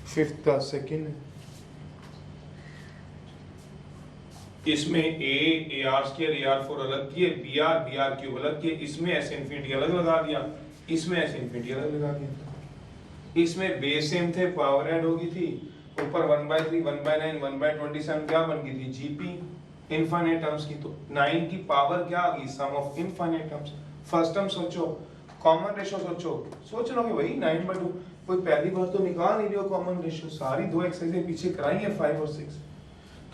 A: फिफ्थ का सेकंड, इसमें A R square A R four अलग किए, बी आर क्यूब अलग किए, इसमें एस इन्फिनिटी अलग लगा दिया, इसमें एस इन्फिनिटी अलग लगा दिया, इसमें बेस सेम थे, पावर ऐड होगी थी, ऊपर 1/3 1/9 1/27 क्या बन गई थी जीपी इनफाइनाइट टर्म्स की। तो 9 की पावर क्या आ गई, sum of infinite terms. First term सोचो, कॉमन रेशियो सोचो, सोच लोगे भाई 9/2, कोई पहली बार तो निकाल नहीं रहे हो कॉमन रेशियो, सारी दो एक्सरसाइजें पीछे कराई है 5 और 6।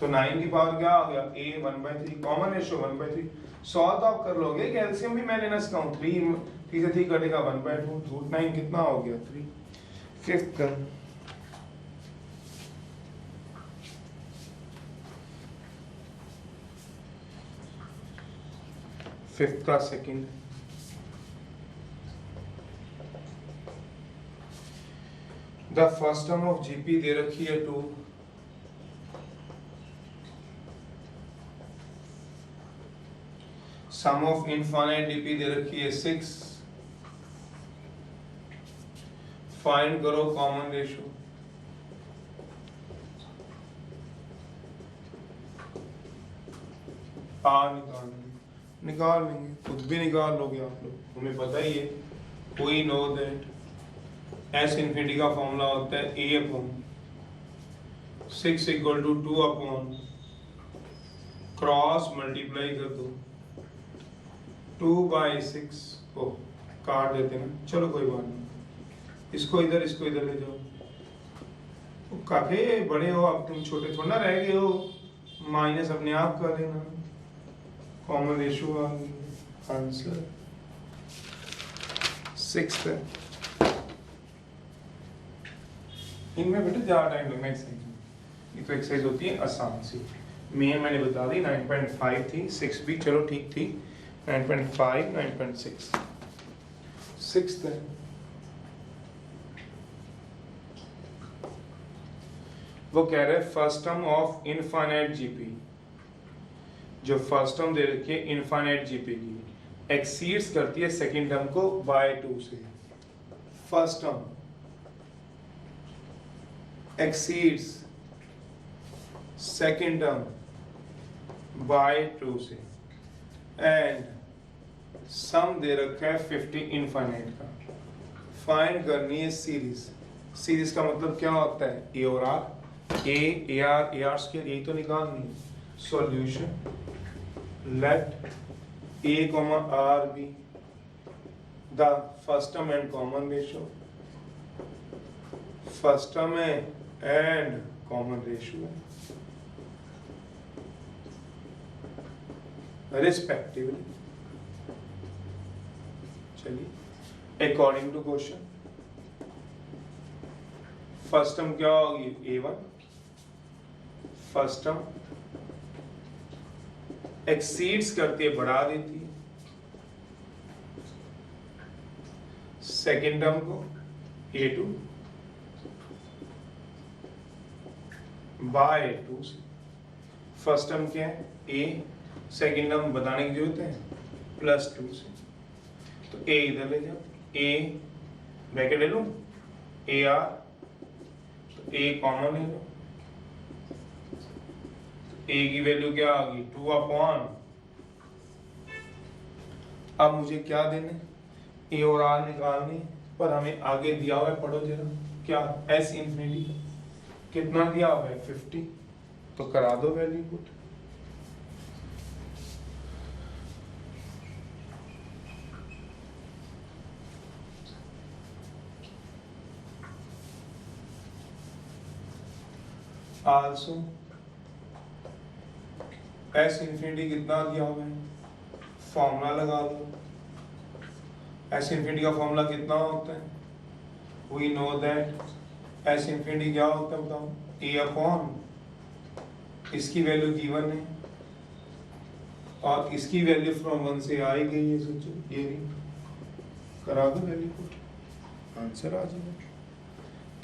A: तो 9 की पावर क्या आ गया a 1/3, कॉमन रेशियो 1/3। सॉल्व आप कर लोगे कि एलसीएम भी मैं लेना सिखाऊं, 3 से 3 कटेगा 1/2, रूट 9 कितना हो गया 3। फिफ्थ का second, the first term of GP दे रखी है 2, सम ऑफ इनफाइनाइट डीपी दे रखी है 6, फाइंड करो कॉमन रेशियो। निकाल लेंगे, खुद भी निकाल लोगे आप लोग, तुम्हें पता ही है। कोई नो दैट एस इन्फिनिटी का फॉर्मूला होता है a/6 = 2 क्रॉस मल्टीप्लाई कर दो 2/6 को काट देते ना, चलो कोई बात नहीं, इसको इधर ले जाओ। तो काफी बड़े हो अब तुम, छोटे थोड़ा ना रह गए हो, माइनस अपने आप कर देना, कॉमन रेशियो आ गई, आंसर 6 है। इनमें बेटा ज्यादा टाइम लगना एक्सरसाइज में, ये तो एक्सरसाइज होती है आसान सी। मैंने बता दी 9.5 थी, 6 भी चलो ठीक थी, 9.5 9.6 6th है। वो कह रहे हैं first term of infinite GP, जो फर्स्ट टर्म दे रखी है इनफाइनाइट जीपी की, एक्सीड्स करती है सेकंड टर्म को बाय 2 से। First term exceeds second term bye 2 से, एंड सम दे रखा है 50 इनफाइनाइट का। फाइंड करनी है सीरीज। सीरीज का मतलब क्या होता है, ए और आर, ए आर स्क्वायर, यही तो निकालनी है। Solution let a, r be the first term and common ratio, first term है and common ratio है respectively। चलिए according to question, first term क्या होगी a1, फर्स्ट टर्म एक्सीड्स करती है, बढ़ा देती है सेकेंड टर्म को a2 बाय 2 से। फर्स्ट टर्म क्या है a, सेकेंड टर्म बताने की जरूरत है, +2 से। तो a इधर ले जाओ, a ब्रैकेट ले लो, ar, तो a कॉमन ले लो, a की वैल्यू क्या आ गई 2/। अब मुझे क्या देने, a और r निकालने, पर हमें आगे दिया हुआ है, पढ़ो जरा, क्या s इन्फिनिटी कितना दिया हुआ है 50, तो करा दो value put. Also S infinity कितना दिया हुआ है, फॉर्मूला लगा दो। एस इन्फिनिटी का फॉर्मूला कितना होता है, we know that S infinity क्या होता है बताओ, a/, इसकी वैल्यू गिवन है और इसकी वैल्यू फ्रॉम 1 से आई गई है, सोचो ये नहीं, करा दो वैल्यू पुट, आंसर आ जाएगा।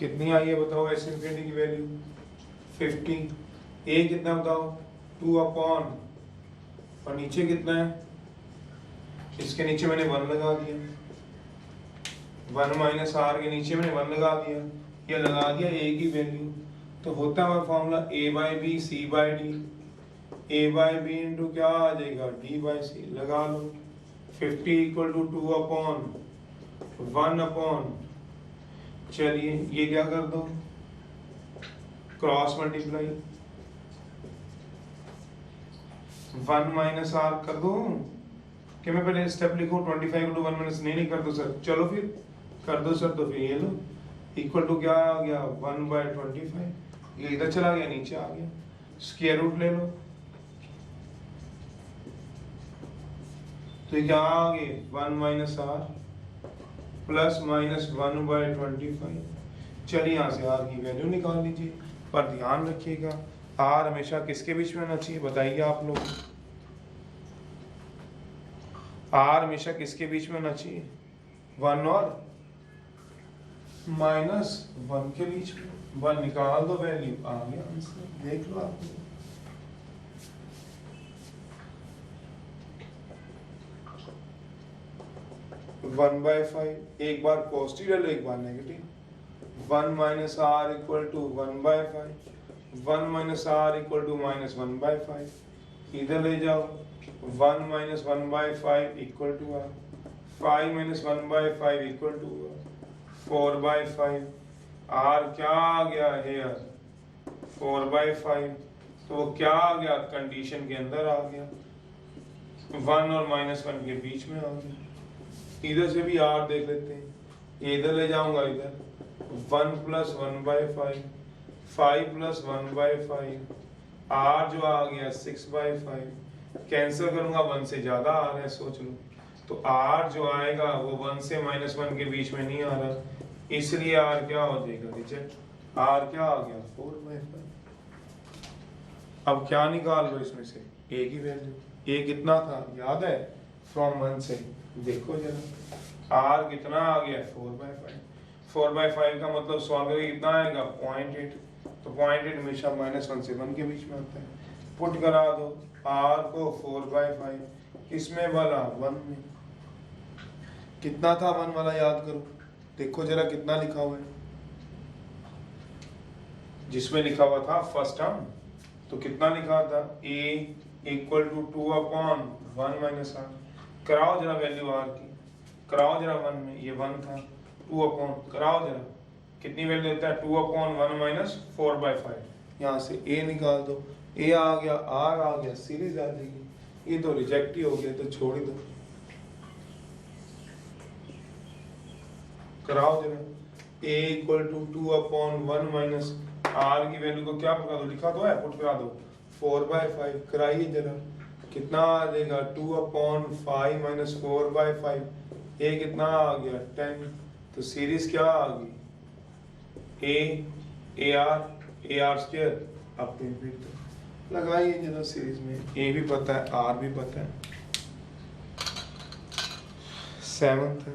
A: कितनी आई है बताओ एस इन्फिनिटी की वैल्यू 50, a कितना बताओ 2/, और नीचे कितना है, इसके नीचे मैंने 1 लगा दिया, 1 - r के नीचे मैंने 1 लगा दिया, ये लगा दिया a की वैल्यु, तो होता है formula a/b c/d, a/b into क्या आ जाएगा d/c, लगा लो। 50 = 2/1, चलिए ये क्या कर दो, क्रॉस मल्टीप्लाई, 1 माइनस आर कर दो कि मैं पहले स्टेप लिखूं 25 को 1 माइनस नहीं कर दो सर, चलो फिर कर दो सर। तो फिर ये लो इक्वल टू क्या आ गया 1/25, ये इधर चला गया नीचे आ गया, स्क्वायर रूट ले लो तो क्या आ गए 1 माइनस आर प्लस माइनस 1/25। चलिए यहाँ से आर की वैल्यू निकाल लीजिए, पर ध्यान रखिएगा आर हमेशा किसके बीच में होना चाहिए बताइए आप लोग, आर हमेशा किसके बीच में होना चाहिए, 1 और -1 के बीच में। 1 निकाल दो वैल्यू आ गया आंसर, देख लो आप। 1/5, एक बार पॉजिटिव ले लो एक बार negative. 1 minus are equal to 1/5, 1 minus are equal to -1/5, इधर ले जाओ 1 minus 1/5 equal to R, 5 minus 1/5 equal to 4/5। R क्या आ गया हेयर 4/5, तो वो क्या आ गया कंडीशन के अंदर आ गया, 1 और -1 के बीच में आ गया। इधर से भी आर देख लेते हैं, इधर ले जाऊंगा इधर 1 प्लस 1/5, 5 प्लस 1/5, आर जो आ गया 6/5, कैंसिल करूंगा 1 से ज्यादा आ रहा है सोच लो, तो आर जो आएगा वो 1 से -1 के बीच में नहीं आ रहा, इसलिए आर क्या हो जाएगा रिजेक्ट, आर क्या आ गया 4/5। अब क्या निकाल लो इसमें से, ए की वैल्यू, ए कितना था याद है फ्रॉम 1 से, देखो जरा आर कितना आ गया 4/5, 4/5 का मतलब सॉल्व करके कितना आएगा 0.8, तो 0.8 हमेशा -1 से 1 के बीच में आता है, पुट करा दो आर को 4/5 किसमें वाला 1 में, कितना था 1 वाला याद करो, देखो जरा कितना लिखा हुआ है, जिसमें लिखा हुआ था फर्स्ट टर्म तो कितना लिखा था a equal to 2/1 minus r, कराओ जरा वैल्यू आर की, कराओ जरा 1 में, ये 1 था 2 कराओ जरा कितनी वैल्यू देता है 2/1 माइनस 4/5, यहाँ से a निकाल दो, a आ गया r आ गया, सीरीज आ जाएगी, ये तो रिजेक्ट ही हो गया तो छोड़ ही दो, कराओ जरा a equal to 2/1 minus r की वैल्यू को क्या पका दो, लिखा तो है पुट करा दो 4/5, कराइए जरा कितना आ जाएगा 2/5 माइनस 4/5, ए कितना आ गया 10, तो सीरीज क्या आ गई ए आर स्क्वायर, अब लगाइए जरा सीरीज में, ए भी पता है आर भी पता है, 7th है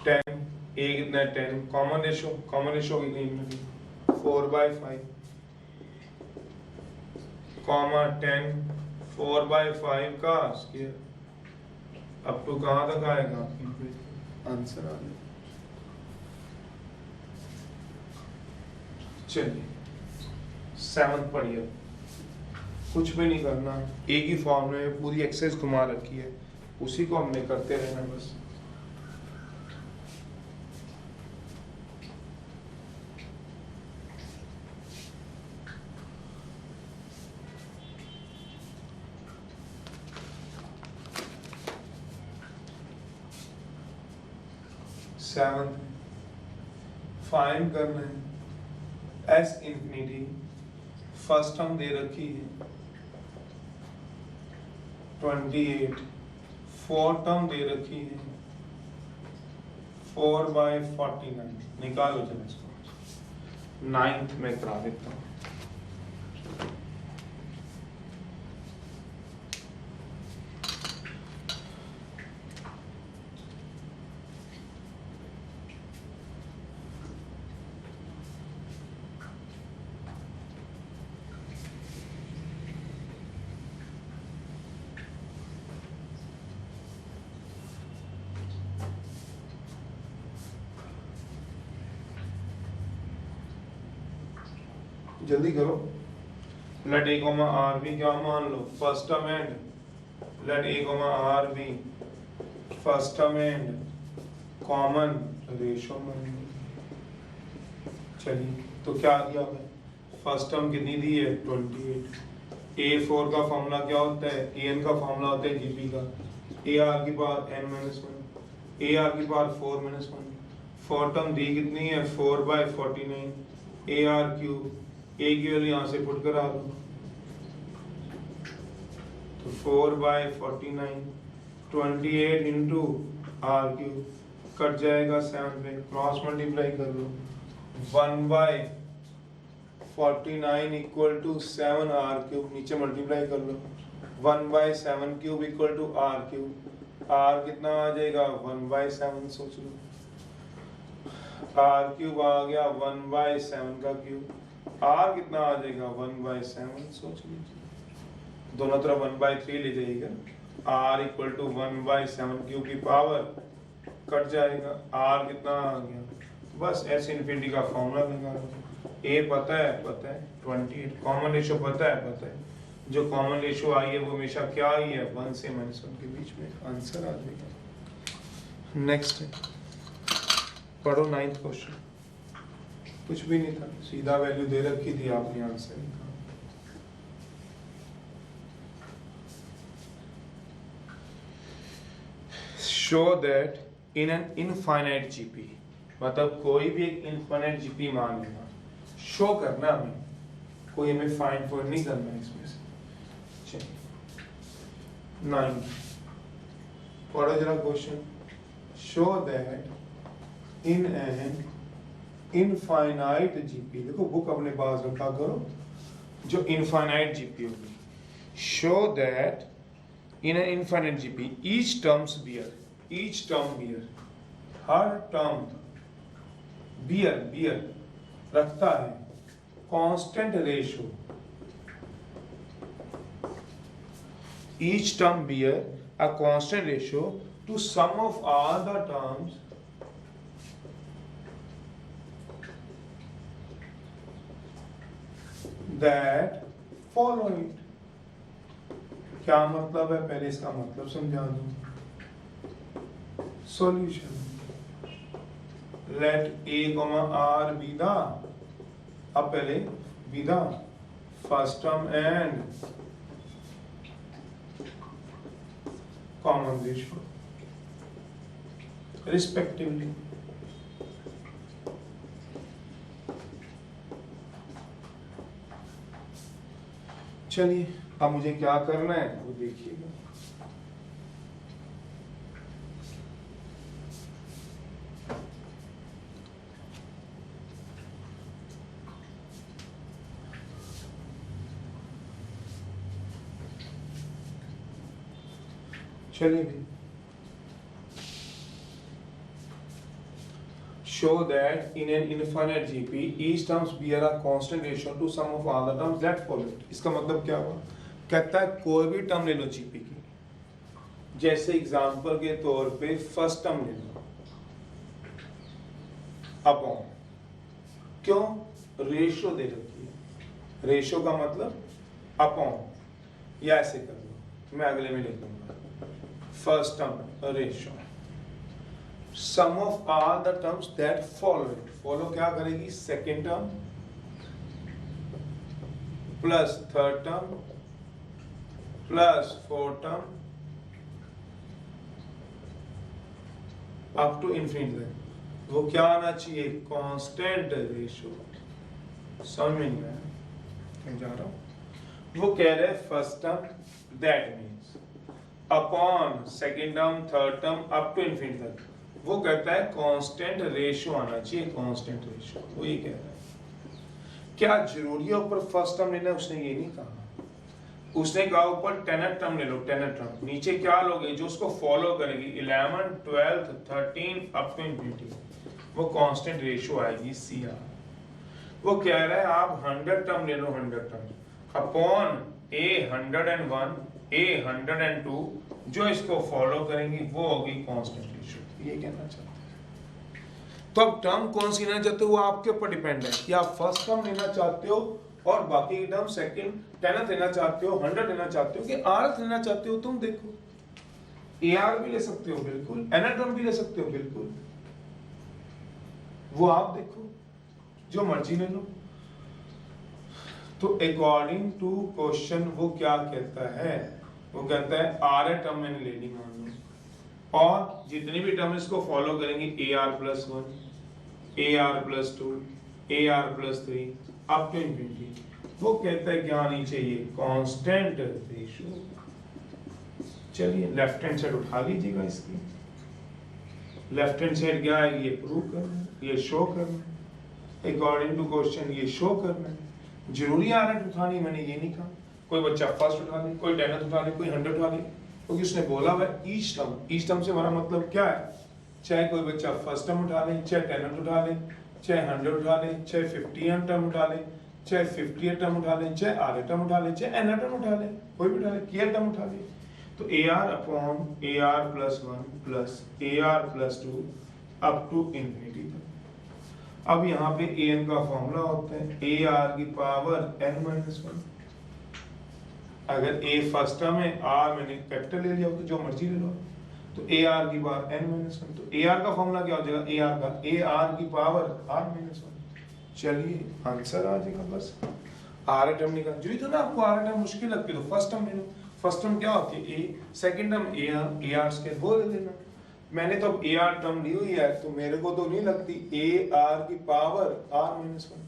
A: 10, ए कितना है 10, कॉमन रेशो की नहीं 4/5 कॉमा 10, 4/5 का स्क्वायर, अप टू कहाँ तक आएगा आंसर आ गया। चलिए 7th पढ़िए, कुछ भी नहीं करना, एक ही फॉर्म में पूरी एक्सरसाइज घुमा रखी है, उसी को हमने करते रहना बस। सेवंथ फाइंड करना है एस इंफिनिटी, फर्स्ट टर्म दे रखी है 28, फोर्थ टर्म दे रखी है 4/49, निकालो जरा इसको, 9th में करा देता हूँ। जल्दी करो, लेट ए कॉमा आर भी क्या मान लो first term and let a comma r be first term and common ratio में। चलिए तो क्या दिया हमें, फर्स्ट टर्म कितनी दी है 28। A4 का फॉर्मूला क्या होता है, an का फॉर्मूला होता है gp का, ar की पावर n minus 1, ar की पावर 4 minus 1। फोर टर्म दी कितनी है 4/49 ar क्यूब, a की वैल्यू यहाँ से पुट करा दो, तो 4/49 28 इंटू आर क्यूब कट जाएगा 7 पे, क्रॉस मल्टीप्लाई कर लो, 1/49 इक्वल टू 7 आर क्यूब, नीचे मल्टीप्लाई कर लो, 1/7 cube equal to r cube, r कितना आ जाएगा 1/7, सोच लो आर क्यूब आ गया 1/7 का क्यूब, आर कितना आ जाएगा 1/7, सोच लीजिए, दोनों तरफ 1/3 ले जाइएगा, r इक्वल टू 1/7 क्यूब की पावर कट जाएगा, r कितना आ गया, बस s इन्फिनिटी का फॉर्मूला निकालो, a पता है 28, कॉमन रेशियो पता है, जो कॉमन रेशियो आई है वो हमेशा क्या आई है 1 से -1 के बीच में, आंसर आ जाएगा। नेक्स्ट है, पढ़ो 9th क्वेश्चन, कुछ भी नहीं था, सीधा वैल्यू दे रखी थी, आपने आंसर निकाला। Show that in an infinite GP, मतलब कोई भी एक इनफाइनाइट जीपी मान लेना, शो करना हमें, कोई हमें फाइंड फॉर नहीं करना इसमें से। चलिए 9 पढ़ो जरा question, show that in an infinite GP, देखो बुक अपने पास रखा करो, जो इनफाइनाइट जीपी होगी, show that in an infinite GP each term bear, her term bear रखता है constant ratio, each term bear a constant ratio to sum of all the terms that follow it। क्या मतलब है, पहले इसका मतलब समझा दूं। Solution, let a, r be the, अब पहले be the first term and common ratio respectively. चलिए अब मुझे क्या करना है वो देखिएगा। चलिए भी, show that in an infinite GP each terms bear a constant ratio to sum of all the terms that follow it। इसका मतलब क्या हुआ, कहता है कोई भी टर्म ले लो जीपी की, जैसे एग्जांपल के तौर पे फर्स्ट टर्म ले लो अपॉन, क्यों, रेशियो दे रखी है, रेशियो का मतलब अपॉन, या ऐसे कर लो, मैं अगले में लिख दूंगा, first term ratio sum of all the terms that follow it, follow क्या करेगी, second term plus third term plus fourth term up to infinity तक, वो क्या आना चाहिए, कांस्टेंट रेशियो। समझ में नहीं आया, समझा रहा हूं, वो कह रहे first term that means upon second term third term up to infinity तक, वो कहता है कांस्टेंट रेशियो आना चाहिए, कांस्टेंट रेशियो, वो ये कह रहा है। क्या जरूरी है ऊपर फर्स्ट टर्म लेना, उसने ये नहीं कहा, उसने कहा ऊपर टेनथ टर्म ले लो, टेनथ टर्म, नीचे क्या लोगे, जो उसको फॉलो करेगी 11 12 13 अप टू इंफिनिटी, वो कांस्टेंट रेशियो आएगी CR। वो कह रहा है आप 100 टर्म ले लो, 100 टर्म अपॉन A 101 A 102, जो इसको फॉलो करेंगी वो होगी कांस्टेंट रेशियो, ये कहना चाहते हैं। तो अब टर्म कौन सी लेना चाहते हो वो आपके ऊपर डिपेंड है, कि आप फर्स्ट टर्म लेना चाहते हो और बाकी टर्म सेकंड टेनथ लेना चाहते हो, 100 लेना चाहते हो कि 8th लेना चाहते हो, तुम देखो। AR भी ले सकते हो बिल्कुल, nr टर्म भी ले सकते हो बिल्कुल, वो आप देखो, जो मर्जी ले लो। तो अकॉर्डिंग टू क्वेश्चन वो क्या कहता है, वो कहता है आर टर्म मैंने ले ली मान लो, और जितनी भी टर्म इसको फॉलो करेंगे AR+1, AR+2, AR+3 up to infinity, वो कहता है क्या आनी चाहिए, कांस्टेंट रेशियो। चलिए लेफ्ट हैंड साइड उठा लीजिएगा इसकी, लेफ्ट हैंड साइड क्या है, ये प्रूव करना है, ये शो करना है, अकॉर्डिंग टू क्वेश्चन ये शो करना है। जरूरी आर उठानी, मैंने ये नहीं कहा कोई बच्चा फर्स्ट उठा ले, कोई 10th उठा ले, कोई 100 उठा ले, क्योंकि उसने बोला हुआ ईच टर्म से हमारा मतलब क्या है, चाहे कोई बच्चा फर्स्ट टर्म उठा ले, चाहे 10th उठा ले, चाहे 100 उठा ले, चाहे 50th टर्म उठा ले, चाहे 50th टर्म उठा ले, चाहे आर टर्म उठा ले, चाहे एन टर्म उठा ले, कोई भी उठा ले, के टर्म उठा ले। तो AR/AR+1 plus AR+2 up to infinity तक। अब यहाँ पे an का फॉर्मूला होता है AR⁻n-1। अगर a फर्स्ट टर्म है, r मैंने कैपिटल ले लिया, तो जो मर्जी ले लो, तो AR⁻n-1। तो AR का फॉर्मूला क्या हो जाएगा, AR का AR⁻r-1। चलिए आंसर आ जाएगा बस। r टर्म निकाल, जो तो ना आपको r टर्म मुश्किल लगती है तो फर्स्ट टर्म ले लो। फर्स्ट टर्म क्या होती है a, सेकंड टर्म AR² वो ले लेना। मैंने तो अब AR टर्म ली हुई है, तो मेरे को तो नहीं लगती AR⁻r-1।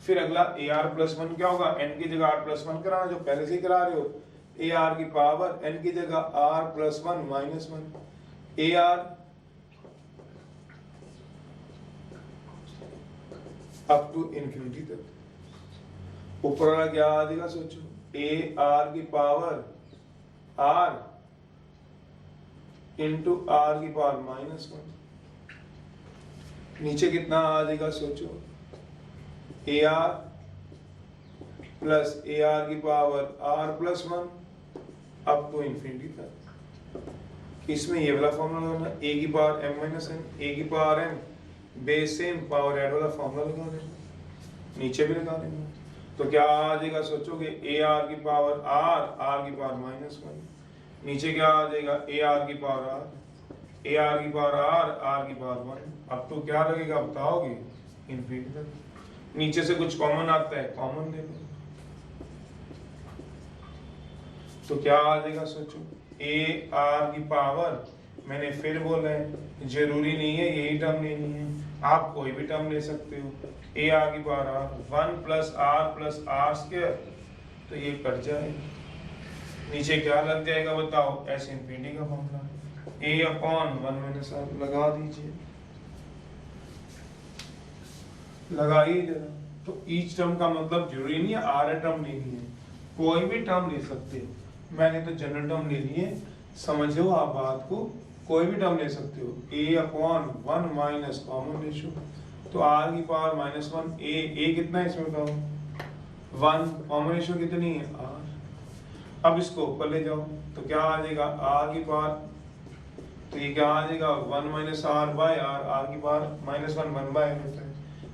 A: फिर अगला AR+1 क्या होगा, n की जगह r+1 कराना, जो पहले से ही करा रहे हो, AR⁻n की जगह r+1 - 1 AR up to infinity तक। ऊपर वाला क्या आ जाएगा सोचो, AR⁻r इंटू r⁻−1। नीचे कितना आ जाएगा सोचो, AR plus AR⁻r+1 up to infinity तक। इसमें ये वाला फॉर्मूला लगाना, A⁻m-n, A⁻m base same power add वाला फॉर्मूला लगा देना, नीचे भी लगा देना। तो क्या आ जाएगा सोचोगे, AR⁻r r⁻−1, नीचे क्या आ जाएगा, AR⁻r r⁻1 अब तो क्या लगेगा बताओगे, इंफिनिटी तक। नीचे से कुछ कॉमन आता है, कॉमन ले लो, तो क्या आ जाएगा सोचो, AR⁻, मैंने फिर बोला है जरूरी नहीं है यही टर्म लेनी है, आप कोई भी टर्म ले सकते हो। AR⁻r 1 + r + r², तो ये कट जाएगा, नीचे क्या लग जाएगा बताओ, S इंफिनिटी का फॉर्मूला A/1 - r लगा दीजिए, लगाइए जरा। तो ईच टर्म का मतलब जरूरी नहीं है आर टर्म लेनी है, कोई भी टर्म ले सकते हो। मैंने तो जनरल टर्म ले लिए, समझो आप बात को, कोई भी टर्म ले सकते हो। A/1 माइनस कॉमन रेशियो, तो r⁻−1 a कितना है इसमें बताओ, 1, कॉमन रेशियो कितनी है r। अब इसको ऊपर ले जाओ, तो क्या आ जाएगा, r⁻, तो ये क्या आ जाएगा 1 - r/r, r⁻−1 1/n होता है,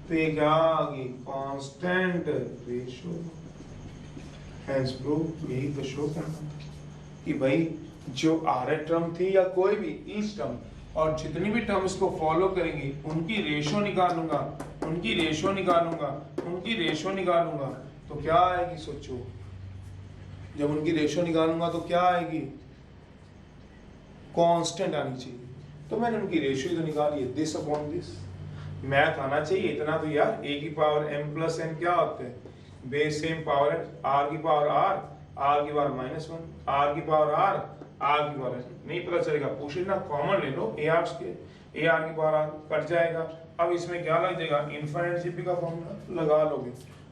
A: तो ये क्या आ गई, कांस्टेंट रेशियो। हेंस प्रूव, यही तो शो करना कि भाई जो आर टर्म थी या कोई भी ईच टर्म, और जितनी भी टर्म इसको फॉलो करेंगी उनकी रेशियो निकालूंगा, उनकी रेशियो निकालूंगा, उनकी रेशियो निकालूंगा, तो क्या आएगी सोचो, जब उनकी रेशियो निकालूंगा तो क्या आएगी, कांस्टेंट आनी चाहिए। तो मैंने उनकी रेशियो तो निकाली है, दिस अपॉन दिस, मैथ आना चाहिए इतना तो यार। A⁻m+n क्या होता है, base same power r⁻r r⁻−1 r⁻r r⁻n, नहीं पता चलेगा पूछ लेना, कॉमन ले लो AR के, AR⁻r कट जाएगा। अब इसमें क्या लग जाएगा, इनफाइनाइट जीपी का फॉर्मूला लगा लोगे,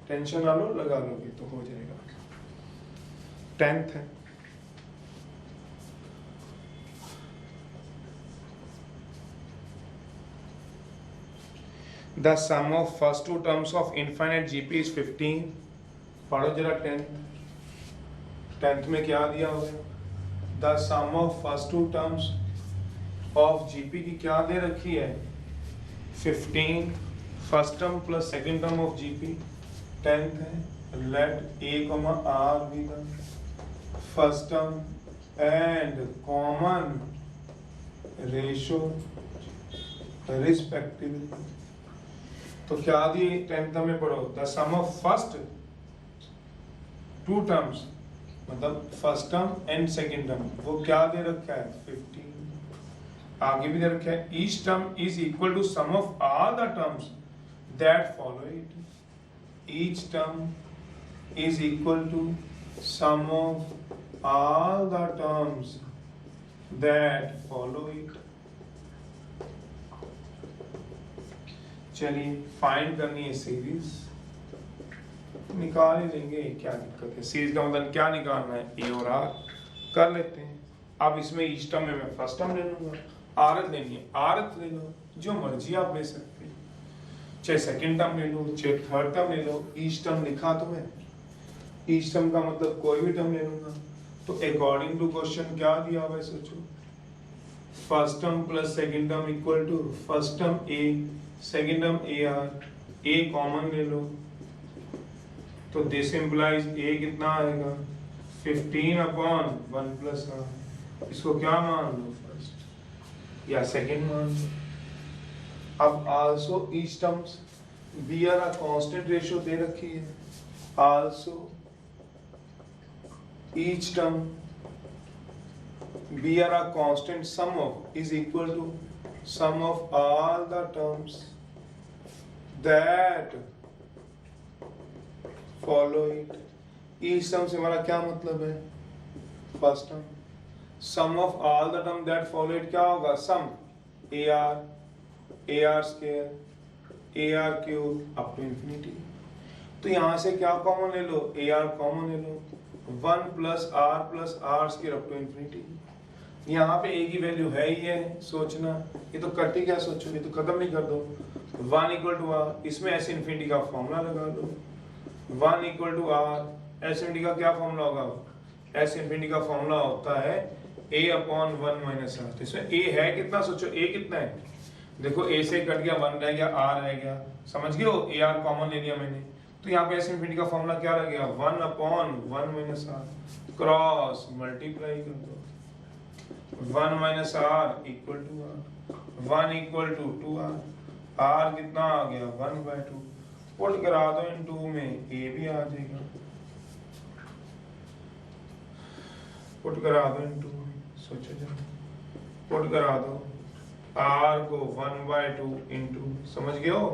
A: टेंशन ना लो, लगा लोगे तो हो जाएगा। 10th है, the sum of first two terms of infinite GP is 15। पढ़ो जरा 10th में क्या दिया हुआ है, the sum of first two terms of GP की क्या दे रखी है, 15, first term plus second term of GP। 10th है, let A, R be the first term and common ratio respectively. तो क्या दिए 10th में पढ़ो, the sum of first two terms, मतलब first term and second term, वो क्या दे रखा है 15। आगे भी दे रखा है each term is equal to sum of all the terms that follow it. Each term is equal to sum of all the terms that follow it. चलिए फाइंड करनी है सीरीज, निकाल ही लेंगे, क्या दिक्कत है। सीरीज का मतलब क्या निकालना है, ए और आर कर लेते हैं। अब इसमें ईच टर्म में मैं फर्स्ट टर्म ले लूंगा, आरत लेनी है आरत ले लो, जो मर्जी आप ले सकते हैं, चाहे सेकंड टर्म ले लो चाहे थर्ड टर्म ले लो। ईच टर्म लिखा तो है, ईच टर्म का मतलब कोई भी टर्म ले लूंगा। तो अकॉर्डिंग टू क्वेश्चन क्या दिया हुआ है सोचो, first term plus second term equal to first term a second term a r, a common ले लो तो दिस इंप्लाइज ए कितना आएगा 15 अपॉन 1 प्लस आर। इसको क्या मान लो फर्स्ट या सेकंड मान लो। अब also each terms B R a constant ratio दे रखी है, also each term B R a constant sum of is equal to sum of all the terms that follow it। each term से हमारा क्या मतलब है, first term, sum of all the term that follow it क्या होगा, sum ar square ar cube up to infinity। तो यहाँ से क्या कॉमन ले लो, ar कॉमन ले लो, 1 plus r square up to infinity। यहाँ पे ए की वैल्यू है ही है, सोचना ये तो कट ही क्या सोचोगे, तो खत्म नहीं कर दो। 1 इक्वल टू आर, इसमें एस इन्फिनिटी का फॉर्मूला लगा दो। 1 equal to r, S infinity का क्या फॉर्मूला होगा, एस इन्फिनिटी का फॉर्मूला होता है ए अपॉन 1 माइनस आर। तो इसमें ए है कितना, सोचो ए कितना है, देखो ए से कट गया 1 रह गया, आर रह गया, समझ गए हो, ए आर कॉमन ले लिया मैंने। तो यहाँ पे एस इन्फिनिटी का फॉर्मूला क्या रह गया, 1 upon 1 minus r, cross multiply कर दो, 1 minus are equal to r, 1 equal to 2r, r कितना आ गया 1/2, पुट करा दो इन 2 में, a भी आ जाएगा, पुट करा दो इन 2 में, सोचो जरा, पुट करा दो r को 1/2 इंटू, समझ गए हो,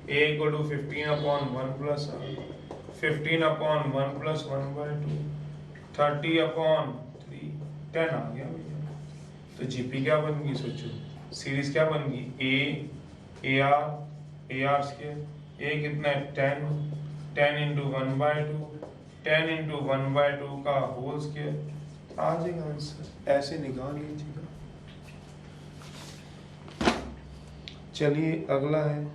A: a equal to 15 upon 1 plus r, 15 upon 1 plus 1/2, 30 upon 3, 10 आ गया भैया। तो जीपी क्या बन गई, सोचो सीरीज क्या बन गई, ए आर स्क्वायर, ए कितना है 10 इंटू 1/2, 10 इंटू 1/2 का होल स्क्वायर, आ जाएगा आंसर, ऐसे निकाल लीजिएगा। चलिए अगला है,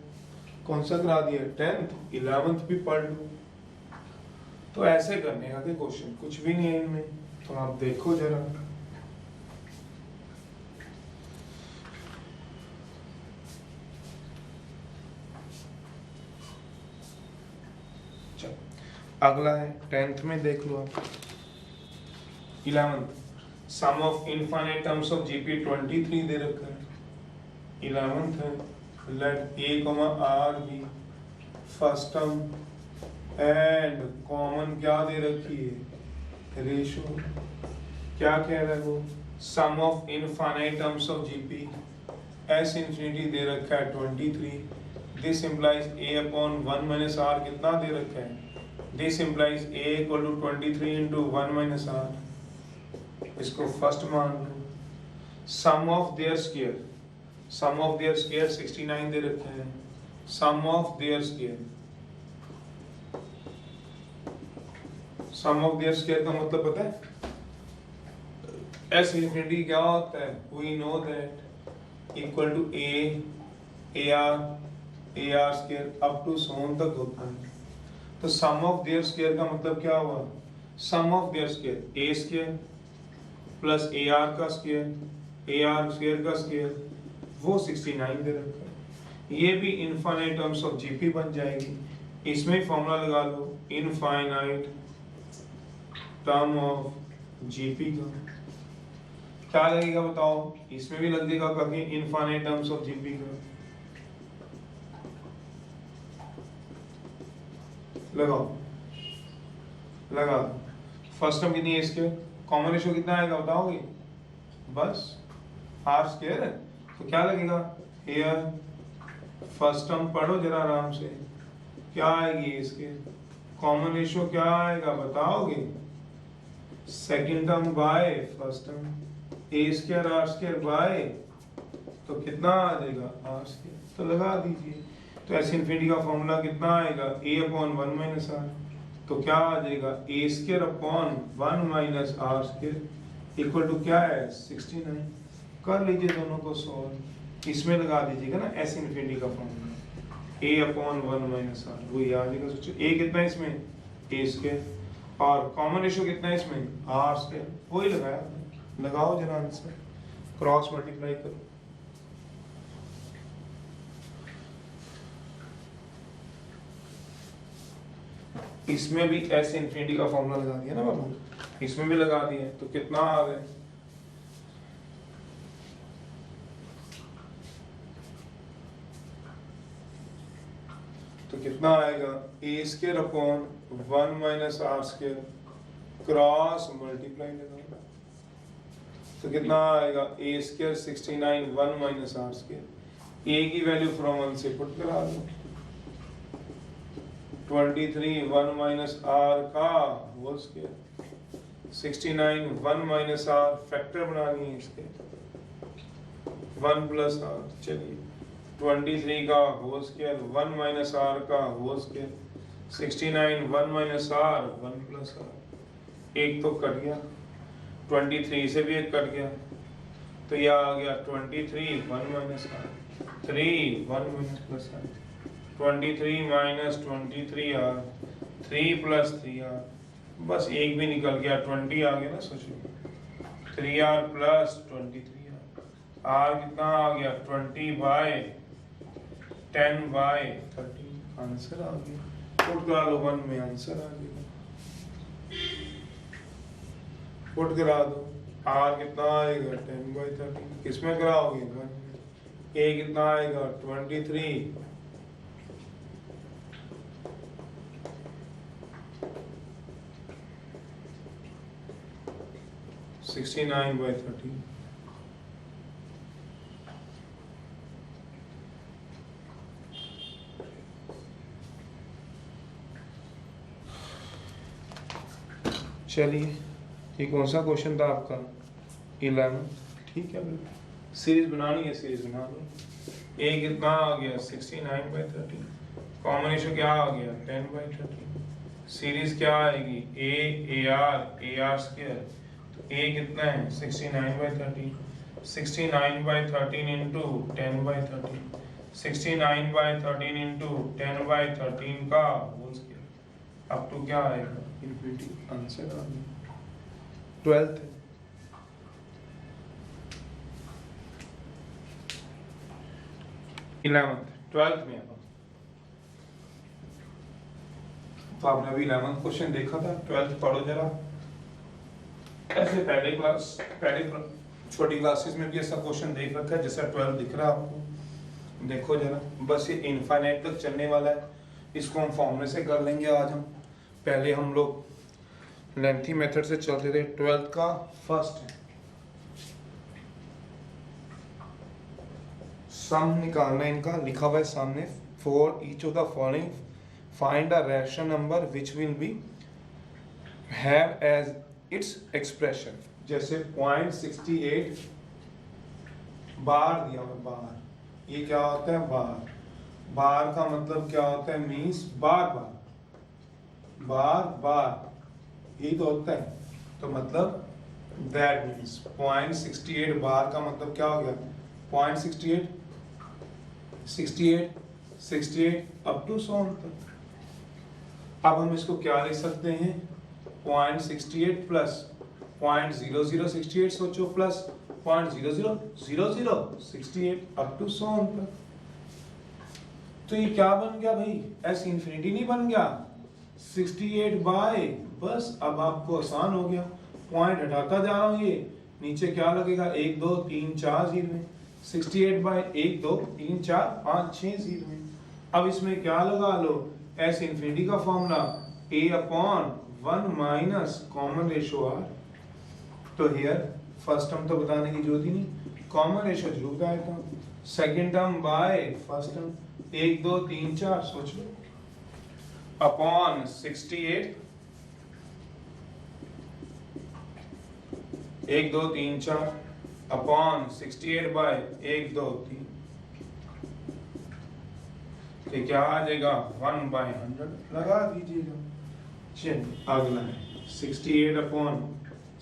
A: कौन सा करा दिया, 10th 11th भी पढ़ लो। तो ऐसे करने का क्वेश्चन कुछ भी नहीं है इनमें, तो आप देखो जरा। अगला है 10th में देख लो आप, 11th, sum of infinite terms of GP 23 दे रखा है। 11th है, let a, r be first term and common क्या दे रखी है, रेशो, क्या कह रहा है वो, sum of infinite terms of GP, S infinity दे रखा है 23, this implies a upon 1 minus r कितना दे रखा है, this implies a equal to 23 into 1 minus r, इसको फर्स्ट मान लो। Sum of their square, sum of their square 69 दे रखे हैं, sum of their square, sum of their square का मतलब पता है, एस इन्फिनिटी क्या होता है, we know that equal to a ar square up to so on तक होता है। तो सम ऑफ देयर स्क्वायर का मतलब क्या हुआ, sum of their square A square plus A R का स्क्वायर, ए आर स्क्वायर का स्क्वायर, वो 69 दे रखा है। ये भी इनफाइनाइट टर्म्स ऑफ जीपी बन जाएगी, इसमें फॉर्मूला लगा लो, इनफाइनाइट टर्म ऑफ जीपी का, क्या लगेगा बताओ, इसमें भी लग जाएगा कभी इनफाइनाइट टर्म्स ऑफ जीपी का, लगाओ लगा। फर्स्ट टर्म कितनी है इसके, कॉमन रेशियो कितना आएगा बताओगे, बस आर स्क्वायर है, तो क्या लगेगा हियर, फर्स्ट टर्म पढ़ो जरा आराम से, क्या आएगी इसके, कॉमन रेशियो क्या आएगा बताओगे, second term by first term, a square r square by, तो कितना आ जाएगा आर स्क्वायर, तो लगा दीजिए। तो एस इनफिनिटी का फॉर्मूला कितना आएगा, ए अपॉन 1 माइनस आर, तो क्या आ जाएगा A square upon 1 minus R square equal to क्या है 69। कर लीजिए दोनों को सॉल्व, इसमें लगा दीजिएगा ना एस इनफिनिटी का formula, a upon 1 minus r, वही आ जाएगा। सोचो ए कितना है इसमें, ए स्क्वायर, और कॉमन रेशियो कितना है इसमें, आर स्क्वायर, वही लगाया, लगाओ जरा आंसर, क्रॉस मल्टीप्लाई करो। इसमें भी एस इनफिनिटी का फॉर्मूला लगा दिया ना बाबू, इसमें भी लगा दिया, तो कितना आ गया, तो कितना आएगा A square upon 1 minus R square cross multiply लगाओ, तो कितना आएगा A square 69 1 minus R square, A की वैल्यू फ्रॉम 1 से पुट करा दो, 23 1 माइनस आर का whole square, 69 1 minus R factor बनानी है इसके, 1 प्लस आर, चलिए 23 का होल स्क्वायर 1 माइनस आर का whole square, 69 1 minus R 1 plus R, एक तो कट गया, 23 से भी एक कट गया, तो यह आ गया 23 1 minus R, 3 1 minus plus R, 23 minus 23 R, 3 plus 3 R, बस एक भी निकल गया, 20 आ गया ना, सोचिए 3 आर प्लस 23 आर कितना आ गया 20 बाय 10 बाय 30, आंसर आ गया, पुट करा लो 1 में, आंसर आ गया, पुट करा दो, आर कितना आएगा 10 बाय 30, किसमें कराओगे 1 में, ए कितना आएगा 23 69 by 30, चलिए ये कौन सा क्वेश्चन था आपका 11, ठीक है, सीरीज बनानी है, सीरीज बना लो, ए कितना आ गया 69 by 30, कॉमन रेशियो क्या आ गया 10 by 30, सीरीज क्या आएगी ए आर स्क्वायर, ए कितना है 69 by 30, 69 by 13 into 10 by 13, 69 by 13 into 10 by 13 का होल स्क्वायर, अप टू क्या आएगा इनफिनिटी, आंसर आ गया। 12th 11th 12th में तो आपने अभी 11th क्वेश्चन देखा था, 12th पढ़ो जरा, ऐसे पहले छोटी क्लासेस में भी ऐसा क्वेश्चन देख रखा है जैसा 12 दिख रहा है आपको, देखो जरा, बस ये इनफाइनाइट तक चलने वाला है, इसको हम फॉर्मूले से कर लेंगे आज हम, पहले हम लोग लेंथी मेथड से चलते थे, 12th का फर्स्ट है सम निकालना है इनका, लिखा हुआ है सामने, for each of the following find a rational number which will be have as its expression, जैसे 0.68 बार दिया हुआ, बार, ये क्या होता है बार, बार का मतलब क्या होता है मीन्स बार बार, बार बार यही तो होता है, तो मतलब दैट मीन्स 0.68 बार का मतलब क्या हो गया 0.68 68 68 अप टू 100 तक। अब हम इसको क्या लिख सकते हैं 0.68 प्लस 0.0068 सोचो प्लस 0.000068 अप टू 100 तक, तो ये क्या बन गया भाई एस इन्फिनिटी नहीं बन गया 68 बाय, बस अब आपको आसान हो गया, पॉइंट हटाता जा रहा हूँ, ये नीचे क्या लगेगा 1 2 3 4 जीरो है 68 बाय 1 2 3 4 5 6 जीरो है। अब इसमें क्या लगा लो एस इन्फिनिटी का formula a upon 1 minus common ratio r। तो हियर फर्स्ट टर्म तो बताने की जरूरत ही नहीं, कॉमन रेशो जरूर बताया था। Second term by first term 1 2 3 4 सोच लो अपॉन 68 1 2 3 4 अपॉन 68 बाय 1 2 3 तो क्या आ जाएगा 1 बाय 100 लगा दीजिएगा। चलिए अगला है 68 अपॉन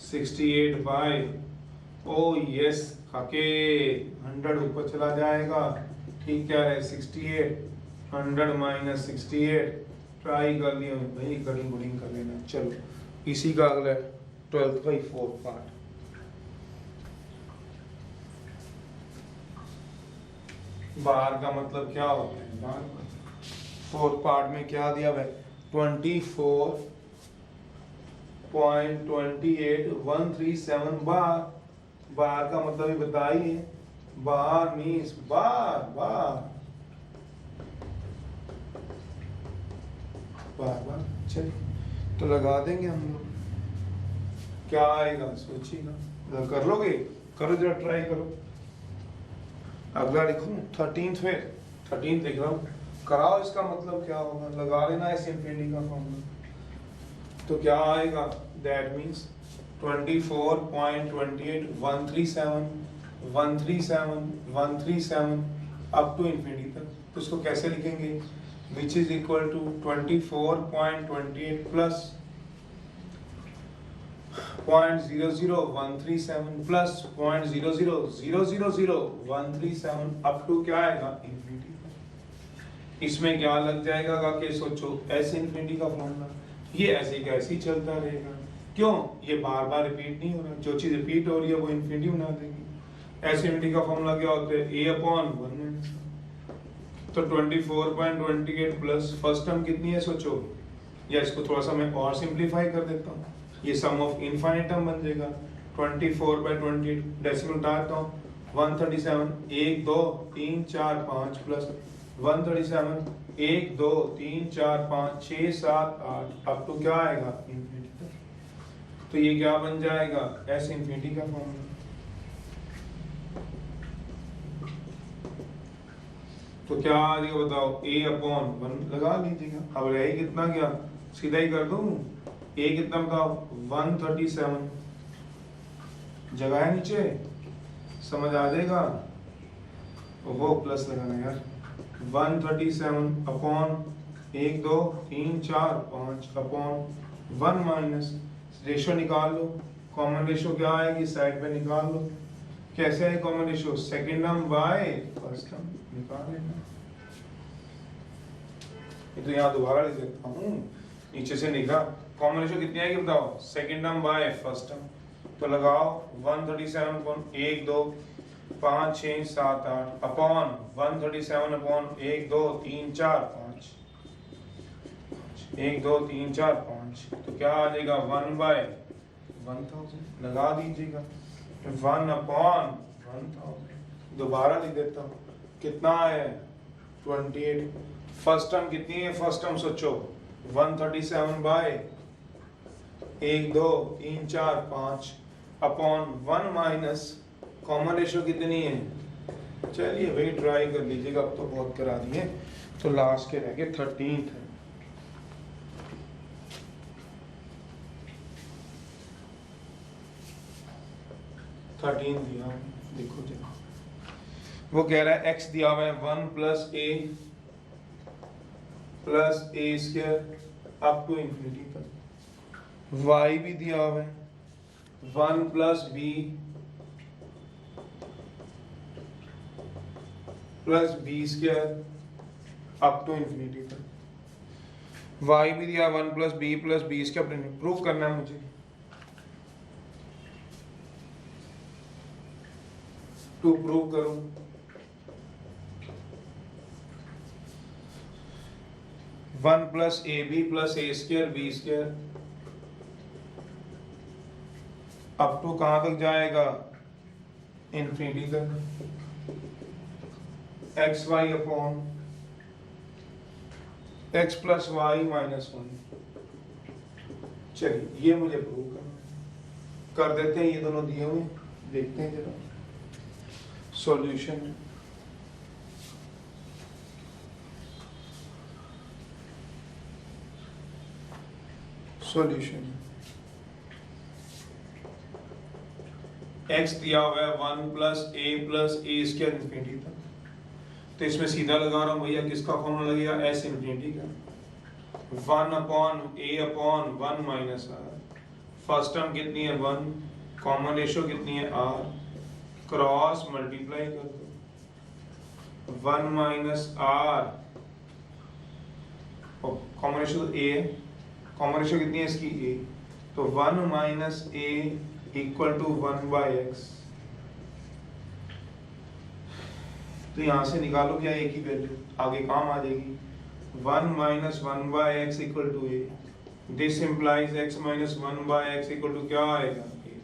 A: 68 बाय ओ यस खाके 100 ऊपर चला जाएगा ठीक क्या है 68 100 माइनस 68 ट्राई कर लिया भाई कटिंग बुडिंग कर लेना। चलो इसी का अगला 12th का 4th पार्ट बाहर का मतलब क्या होता है बाहर का 4th पार्ट में क्या दिया है 24.28137 बार। बार का मतलब ही बताइए बार मीन्स बार बार बार बार। चलिए तो लगा देंगे हम लोग क्या आएगा सोचिएगा कर लोगे करो जरा ट्राई करो। अगला लिखूं 13th में 13th लिख रहा हूँ कराओ इसका मतलब क्या होगा लगा लेना इस इन्फिनिटी का फॉर्मूला। तो क्या आएगा that means 24.28137 up to infinity तक। तो उसको कैसे लिखेंगे which is equal to 24.28 plus 0.00137 plus 0.0000137 up to क्या आएगा इन्फिनिटी। इसमें क्या लग जाएगा कि सोचो एस इन्फिनिटी का फॉर्मूला ये ऐसे कैसे ही चलता रहेगा क्यों ये बार बार रिपीट नहीं हो रहा जो चीज रिपीट हो रही है वो इन्फिनिटी बना देगी। एस इन्फिनिटी का फॉर्मूला क्या होता है a अपॉन 1 तो 24.28 प्लस फर्स्ट टर्म कितनी है सोचो या इसको थोड़ा सा मैं और सिंपलीफाई कर देता हूँ ये सम ऑफ इनफाइनाइट टर्म बन जाएगा 24/28 डेसिमल उठाता हूँ 137 1 2 3 4 5 प्लस 137 1 2 3 4 5 6 7 8 अब तो क्या आएगा इन्फिनिटी तक। तो ये क्या बन जाएगा एस इन्फिनिटी का फॉर्मूला। तो क्या आ जाएगा बताओ a अपॉन 1 लगा लीजिएगा। अब रहे कितना क्या सीधा ही कर दूं a कितना बताओ 137 जगह है नीचे समझ आ जाएगा वो प्लस लगाना यार 137 अपॉन 1 2 3 4 5 अपॉन 1 माइनस रेशो निकाल लो कॉमन रेशो क्या आएगी साइड पे निकाल लो कैसे है common ratio second term by first term निकाल लेना। ये तो यहाँ दोबारा लिख देता हूँ नीचे से निकला कॉमन रेशो कितनी आएगी बताओ second term by first term तो लगाओ 137 अपॉन 1 2 5 6 7 8 अपॉन 137 अपॉन 1 2 3 4 5 1 2 3 4 5 तो क्या आ जाएगा 1 बाय 1000 लगा दीजिएगा 1 अपॉन 1000 दोबारा लिख देता हूँ कितना है 28 फर्स्ट टर्म कितनी है फर्स्ट टर्म सोचो 137 by 1 2 3 4 5 upon 1 minus common ratio कितनी है चलिए भाई ट्राई कर लीजिएगा अब तो बहुत करा दिए तो लास्ट के रह गए 13th है। दिया देखो जरा वो कह रहा है x दिया हुआ है 1 plus a square up to infinity तक y भी दिया हुआ है 1 plus b square up to infinity तक y भी दिया 1 प्लस b स्क्वायर प्रूफ करना है मुझे टू प्रूव करूं 1 plus A B plus A square B square up to कहाँ तक जाएगा, इन्फिनिटी तक, X Y upon X plus Y minus one. चलिए ये मुझे प्रूव करना, कर देते हैं, ये दोनों दिए हुए, देखते हैं जरा सॉल्यूशन। सॉल्यूशन x दिया हुआ है 1 प्लस ए स्क्वायर इन्फिनिटी तक, तो इसमें सीधा लगा रहा हूँ भैया, किसका फॉर्मूला लगेगा, s इन्फिनिटी का, 1 upon a upon 1 minus R, first term कितनी है 1, कॉमन रेशियो कितनी है r, क्रॉस मल्टीप्लाई कर दो, 1 माइनस r, कॉमन रेशियो तो a है, कॉमन रेशियो कितनी है इसकी a, तो 1 minus a equal to 1 by X. तो यहाँ से निकालो क्या a की वैल्यू, आगे काम आ जाएगी, 1 minus 1 by X equal to a, this implies x minus 1 by X equal to क्या आएगा a।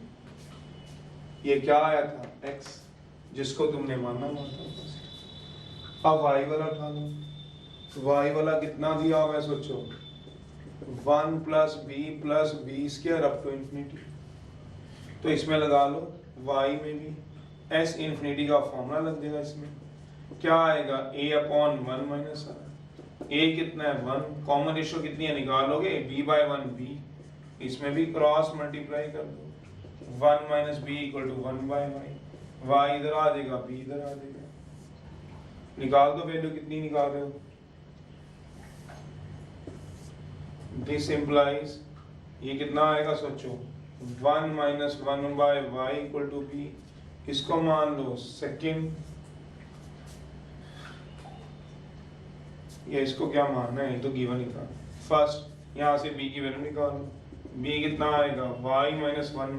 A: ये क्या आया था x, जिसको तुमने माना था। अब y वाला उठा लो, y वाला कितना दिया हुआ है सोचो, 1 plus B square up to infinity, तो इसमें लगा लो y में भी s इन्फिनिटी का फॉर्मूला लग जाएगा, इसमें क्या आएगा a upon 1 minus R, a कितना है 1, कॉमन रेशियो कितनी है निकालोगे b बाय 1 b, इसमें भी क्रॉस मल्टीप्लाई कर दो, 1 minus B equal to 1 by y इधर आ जाएगा b इधर आ जाएगा, निकाल दो वैल्यू, कितनी निकाल रहे हो, दिस इम्प्लाइज ये कितना आएगा सोचो, 1 minus 1 by Y equal to B, इसको मान लो सेकेंड, या इसको क्या मानना है, तो गिवन ही था, फर्स्ट यहाँ से b की वैल्यू निकालो, b कितना आएगा y minus 1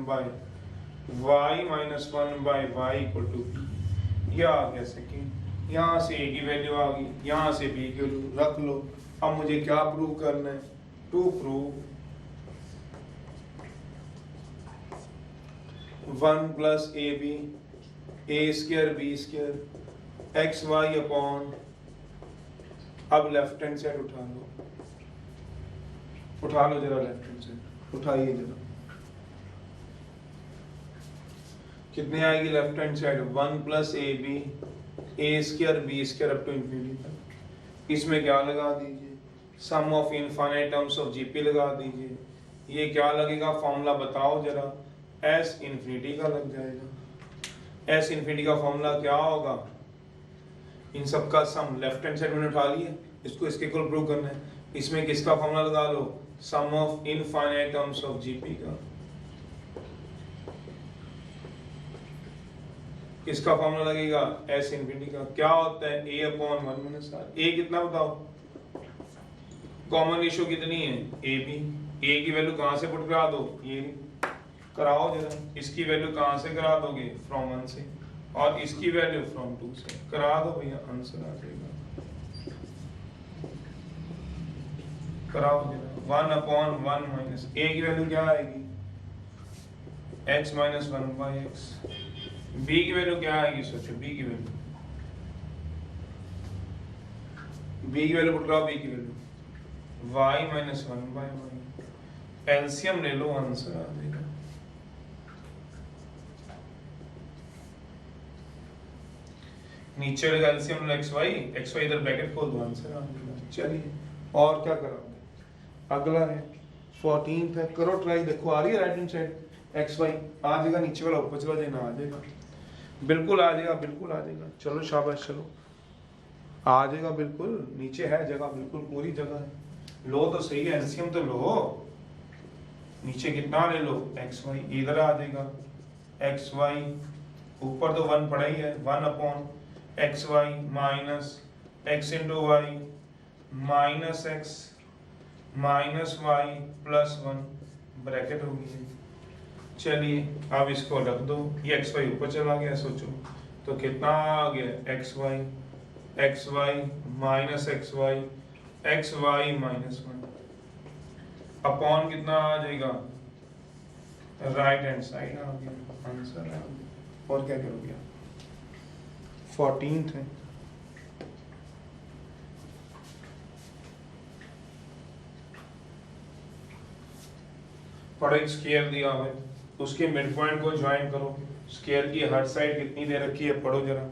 A: by Y equal to B, यह आ गया सेकेंड, यहाँ से a की वैल्यू आ गई, यहाँ से b की वैल्यू रख लो। अब मुझे क्या प्रूव करना है, to prove 1 plus A square B square X Y upon, अब लेफ्ट हैंड साइड उठा लो जरा, लेफ्ट हैंड साइड उठाइए जरा, कितने आएगी left hand side, 1 plus A square B square up to infinity तक, इसमें क्या लगा दीजिए, sum of infinite terms of GP लगा दीजिए, ये क्या लगेगा फॉर्मूला बताओ जरा, एस इन्फिनिटी का लग जाएगा, एस इन्फिनिटी का फॉर्मूला क्या होगा, इन सब का सम लेफ्ट हैंड साइड मैंने उठा लिया, इसको इसके इक्वल प्रूव करना है, इसमें किसका फॉर्मूला लगा लो, sum of infinite terms of GP का, किसका फॉर्मूला लगेगा, एस इन्फिनिटी का, क्या होता है a upon 1 minus R, a कितना बताओ, कॉमन रेशियो कितनी है a की वैल्यू कहाँ से पुट करा दो, ये कराओ जरा, इसकी वैल्यू कहाँ से करा दोगे, फ्रॉम 1 से, और इसकी वैल्यू फ्रॉम 2 से, करा दो भैया, आंसर आ जाएगा, कराओ जरा, 1 अपॉन 1 माइनस a की वैल्यू क्या आएगी, x minus 1 by X, b की वैल्यू क्या आएगी सोचो, b की वैल्यू पुट कराओ, b की value y minus 1 by Y, LCM ले लो, आंसर आ जाएगा, नीचे वाला एलसीएम लो xy इधर ब्रैकेट खोल दो, आंसर आ जाएगा। चलिए और क्या कराओगे, अगला है 14th है, करो ट्राई, देखो आ रही है राइट हैंड साइड, xy आ जाएगा, नीचे वाला ऊपर चला जाएगा, आ जाएगा, बिल्कुल आ जाएगा, बिल्कुल आ जाएगा, चलो शाबाश, चलो आ जाएगा, बिल्कुल नीचे है जगह, बिल्कुल पूरी जगह है, लो तो सही है, एलसीएम तो लो, नीचे कितना ले लो xy, इधर आ जाएगा xy, ऊपर तो 1 पड़ा ही है, 1 upon xy minus x into Y minus x minus Y plus 1 bracket होगी है। चलिए अब इसको रख दो, ये xy ऊपर चला गया, सोचो तो कितना आ गया, xy minus xy minus 1 upon कितना आ जाएगा, राइट हैंड साइड आ गया, आंसर है। और क्या करोगे आप? 14th है। पढ़ो, एक स्क्वायर दिया हुआ है, उसके मिड पॉइंट को ज्वाइन करो। स्क्वायर की हर साइड कितनी दे रखी है, पढ़ो जरा।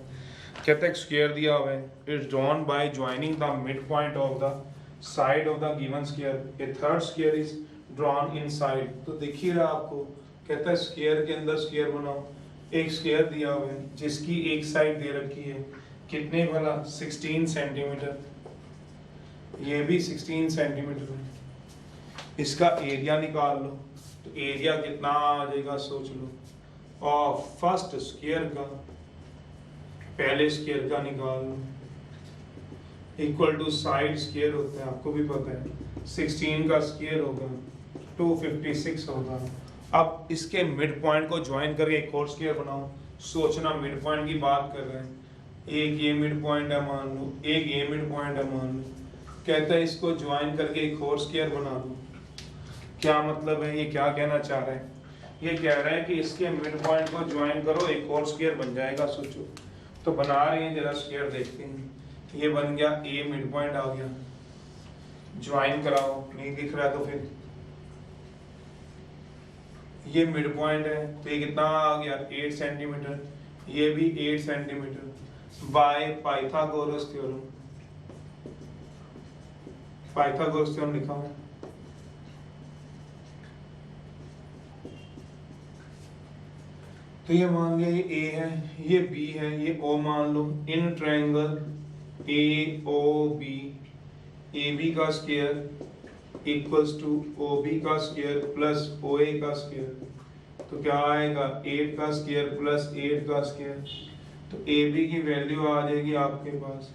A: कहते हैं स्क्वायर दिया हुआ है, it's drawn by joining the mid point of the side of the given square, A third square is drawn inside. तो देखिए रहा आपको, कहता है स्क्वायर के अंदर स्क्वायर बनाओ। एक स्क्वायर दिया हुआ है जिसकी एक साइड दे रखी है, कितने वाला, 16 सेंटीमीटर, ये भी 16 सेंटीमीटर है। इसका एरिया निकाल लो, तो एरिया कितना आ जाएगा सोच लो। और फर्स्ट स्क्वायर का, पहले स्क्वायर का निकाल लो, इक्वल टू साइड स्क्वायर होता है, आपको भी पता है। 16 का स्क्वायर होगा 256 होगा। अब इसके मिड पॉइंट को ज्वाइन करके एक और स्क्वायर बनाओ। सोचना, मिड पॉइंट की बात कर रहे हैं, एक ये मिड पॉइंट है मान लो, एक ये मिड पॉइंट है मान लो। कहता है इसको ज्वाइन करके एक और स्क्वायर बना दो। क्या मतलब है, ये क्या कहना चाह रहा है? ये कह रहा है कि इसके मिड पॉइंट को ज्वाइन करो, एक और स्क्वायर बन जाएगा। सोचो, तो बना रहे हैं, जरा स्क्वायर देखते हैं। ये बन गया, ए मिड पॉइंट आ गया, ज्वाइन कराओ। नहीं दिख रहा तो फिर ये मिड पॉइंट है, तो ये कितना आ गया, 8 सेंटीमीटर, ये भी 8 centimetre by Pythagoras theorem. Pythagoras theorem लिखा हुआ है। तो ये मान लिया, ये ए है, ये बी है, ये ओ मान लो। In triangle A O B, A B का square equals to O B का स्क्वायर प्लस ओ ए का स्क्वायर। तो क्या आएगा, 8 का स्क्वायर प्लस 8 का स्क्वायर। तो ए बी की वैल्यू आ जाएगी आपके पास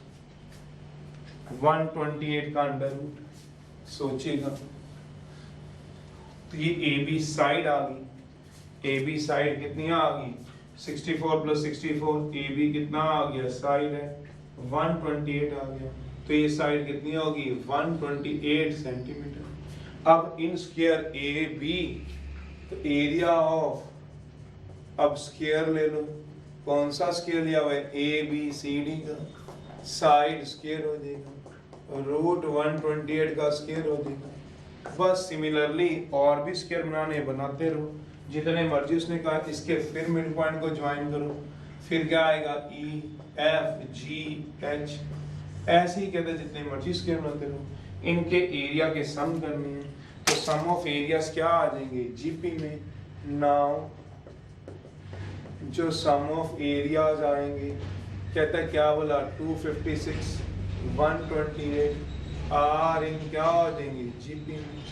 A: 128 का अंडर रूट। सोचिएगा, तो ये ए बी साइड आ गई। ए बी साइड कितनी आ गई, 64 प्लस 64, ए बी कितना आ गया, साइड है 128 आ गया। तो ये साइड कितनी होगी, 128 सेंटीमीटर। अब इन स्क्वायर ए बी, तो एरिया ऑफ, अब स्क्वायर ले लो, कौन सा स्क्वायर लिया हुआ है, ए बी सी डी का, साइड स्क्वायर हो जाएगा, रूट 128 का स्क्वायर हो जाएगा। बस सिमिलरली और भी स्क्वायर बनाने बनाते रहो, जितने मर्जी। उसने कहा इसके फिर मिड पॉइंट को ज्वाइन करो, फिर क्या आएगा, ई एफ जी एच, ऐसे ही कहते हैं जितने मर्जी स्क्वायर बनाते रहो। इनके एरिया के सम करने हैं, तो सम ऑफ एरियाज क्या आ जाएंगे, जीपी में। नाउ जो सम ऑफ एरियाज आएंगे, कहता है क्या बोला, 256 128 आर इन क्या आ जाएंगे, जीपी में।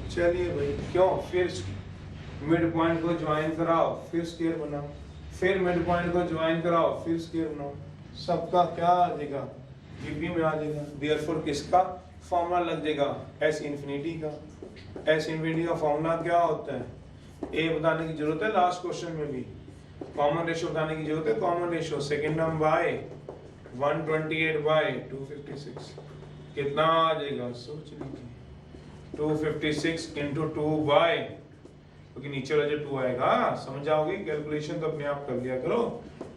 A: चलिए भाई, क्यों, फिर मिड पॉइंट को ज्वाइन कराओ, फिर स्क्वायर बनाओ, फिर मिड पॉइंट को ज्वाइन कराओ, फिर स्क्वायर बनाओ। सबका क्या आ जाएगा, जीपी में आ जाएगा। देयरफॉर किसका फॉर्मूला लग जाएगा, एस इन्फिनिटी का। एस इन्फिनिटी का फॉर्मूला क्या होता है, ए बताने की जरूरत है, लास्ट क्वेश्चन में भी कॉमन रेशियो बताने की जरूरत है। Common ratio second term by 128 by 256 कितना आ जाएगा, सोच लीजिए, 256 इंटू 2 बाय, क्योंकि नीचे वाला जो 2 आएगा, समझ आओगे, कैलकुलेशन तो अपने आप कर लिया करो।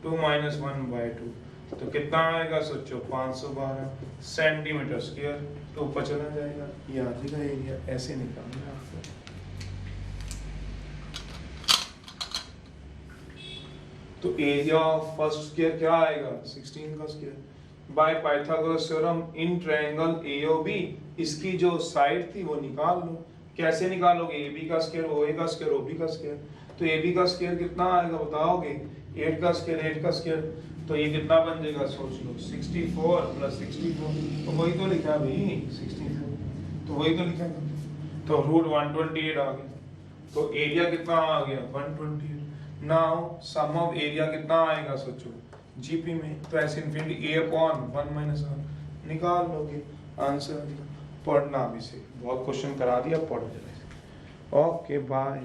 A: 2 माइनस 1 बाय 2, तो कितना आएगा सोचो, 512 सेंटीमीटर स्क्वायर। तो ऊपर चला जाएगा, ये आ जाएगा एरिया। ऐसे निकालना है आपको। तो एरिया ऑफ फर्स्ट स्क्वायर क्या आएगा, 16 का square by Pythagoras theorem in triangle AOB. इसकी जो साइड थी वो निकाल लो। कैसे निकालोगे, ए बी का स्क्वायर, ओ ए का स्क्वायर, ओ बी का स्क्वायर। तो ए बी का स्क्वायर कितना आएगा बताओगे, 8 का स्क्वायर 8 का स्क्वायर, तो ये कितना बन जाएगा सोच लो, 64 प्लस 64, तो वही तो लिखा भाई 64, तो वही तो लिखा। तो रूट 128 आ गया, तो एरिया कितना आ गया, 128। नाउ सम ऑफ एरिया कितना आएगा सोचो, जीपी में। तो ऐसे infinity A upon 1 minus R निकाल लोगे, आंसर। पढ़ना भी से बहुत क्वेश्चन करा दिया, पढ़ जरा। Okay bye.